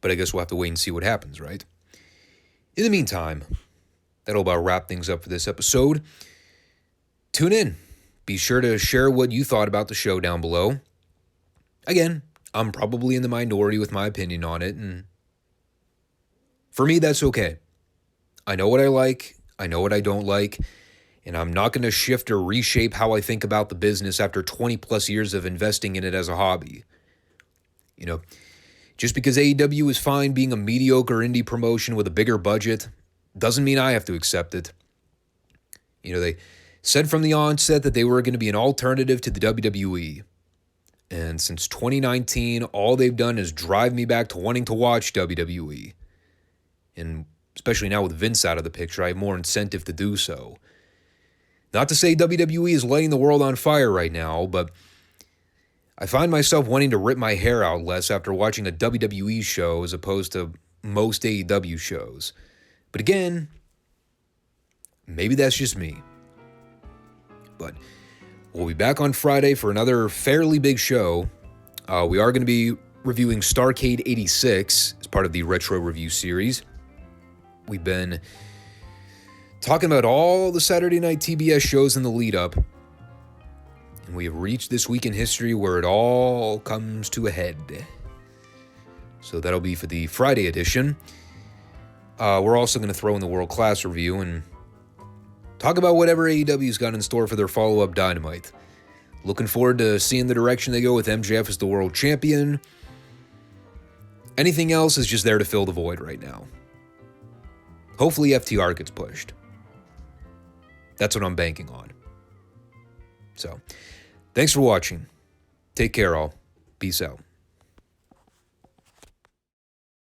But I guess we'll have to wait and see what happens, right? In the meantime, that'll about wrap things up for this episode. Tune in. Be sure to share what you thought about the show down below. Again, I'm probably in the minority with my opinion on it, and for me, that's okay. I know what I like, I know what I don't like, and I'm not going to shift or reshape how I think about the business after 20 plus years of investing in it as a hobby. You know, just because AEW is fine being a mediocre indie promotion with a bigger budget doesn't mean I have to accept it. You know, they said from the onset that they were going to be an alternative to the WWE. And since 2019, all they've done is drive me back to wanting to watch WWE. And especially now with Vince out of the picture, I have more incentive to do so. Not to say WWE is lighting the world on fire right now, but I find myself wanting to rip my hair out less after watching a WWE show as opposed to most AEW shows. But again, maybe that's just me. But we'll be back on Friday for another fairly big show. We are going to be reviewing Starrcade 86 as part of the Retro Review series. We've been talking about all the Saturday night TBS shows in the lead up. And we have reached this week in history where it all comes to a head. So that'll be for the Friday edition. We're also going to throw in the World Class review and talk about whatever AEW's got in store for their follow-up Dynamite. Looking forward to seeing the direction they go with MJF as the world champion. Anything else is just there to fill the void right now. Hopefully FTR gets pushed. That's what I'm banking on. So, thanks for watching. Take care, all. Peace out.